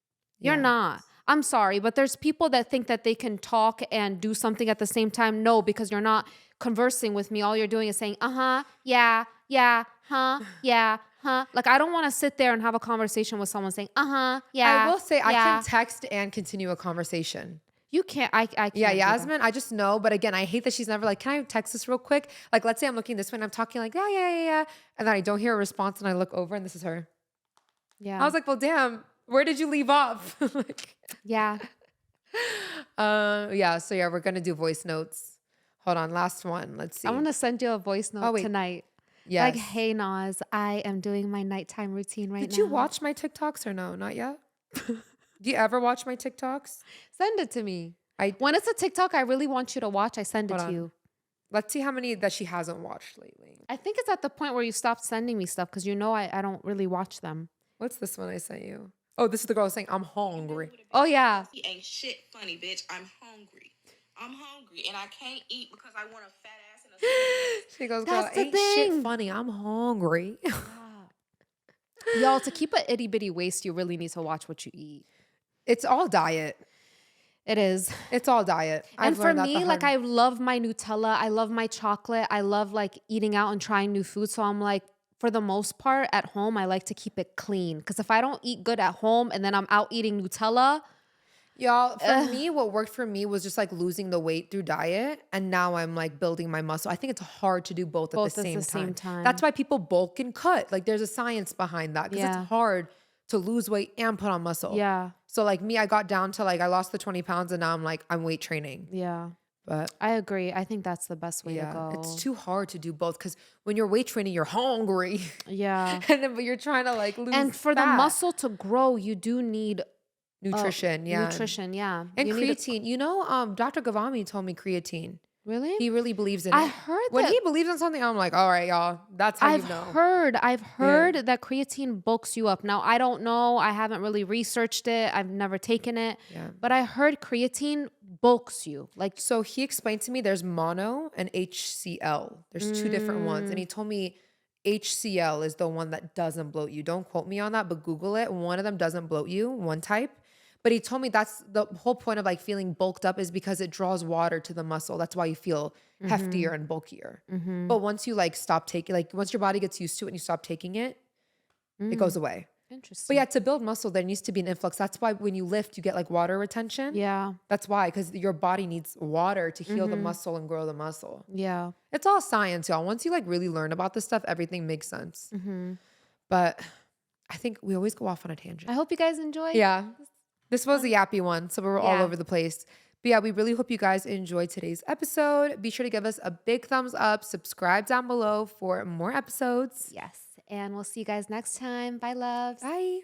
You're not. I'm sorry, but there's people that think that they can talk and do something at the same time. No, because you're not conversing with me. All you're doing is saying, yeah, huh, yeah, huh. Like, I don't want to sit there and have a conversation with someone saying, yeah. I will say I can text and continue a conversation. You can't, I can't. Yeah, Yasmin, I just know. But again, I hate that she's never like, can I text this real quick? Like, let's say I'm looking this way and I'm talking like, yeah. And then I don't hear a response and I look over and this is her. Yeah. I was like, well, damn, where did you leave off? Like, yeah. So yeah, we're going to do voice notes. Hold on, last one. Let's see. I want to send you a voice note tonight. Yes. Like, hey, Naz, I am doing my nighttime routine right now. Did you watch my TikToks or no? Not yet? Do you ever watch my TikToks? Send it to me. When it's a TikTok I really want you to watch, I send it to you. Let's see how many that she hasn't watched lately. I think it's at the point where you stopped sending me stuff because you know I don't really watch them. What's this one I sent you? Oh, this is the girl saying, I'm hungry. Oh, yeah. He ain't shit funny, bitch. I'm hungry. I'm hungry and I can't eat because I want a fat ass and a She goes, girl, ain't shit funny. I'm hungry. Y'all, to keep an itty bitty waist, you really need to watch what you eat. It's all diet. It is. It's all diet. And for me, like, I love my Nutella. I love my chocolate. I love like eating out and trying new food. So I'm like, for the most part at home, I like to keep it clean. Because if I don't eat good at home and then I'm out eating Nutella. Y'all, for me, what worked for me was just like losing the weight through diet. And now I'm like building my muscle. I think it's hard to do both at the same time. That's why people bulk and cut. Like there's a science behind that. Because it's hard to lose weight and put on muscle. Yeah. So like me, I got down to like, I lost the 20 pounds and now I'm like, I'm weight training. Yeah. But I agree. I think that's the best way to go. It's too hard to do both because when you're weight training, you're hungry. Yeah. And then but you're trying to like lose And for the muscle to grow, you do need nutrition. Nutrition, yeah. And creatine. You know, Dr. Gavami told me creatine. Really? He really believes in it. I heard when he believes in something, I'm like, all right, y'all. That's how you know. I've heard that creatine bulks you up. Now, I don't know. I haven't really researched it. I've never taken it. Yeah. But I heard creatine bulks you. Like, so he explained to me there's mono and HCl. There's two different ones. And he told me HCl is the one that doesn't bloat you. Don't quote me on that, but Google it. One of them doesn't bloat you, one type. But he told me that's the whole point of like feeling bulked up is because it draws water to the muscle. That's why you feel heftier and bulkier. But once you like stop taking, like once your body gets used to it and you stop taking it, it goes away. Interesting. But yeah, to build muscle, there needs to be an influx. That's why when you lift, you get like water retention. Yeah. That's why, because your body needs water to heal the muscle and grow the muscle. Yeah. It's all science, y'all. Once you like really learn about this stuff, everything makes sense. But I think we always go off on a tangent. I hope you guys enjoy. Yeah. This was a yappy one, so we're all over the place. But yeah, we really hope you guys enjoyed today's episode. Be sure to give us a big thumbs up. Subscribe down below for more episodes. Yes. And we'll see you guys next time. Bye, loves. Bye.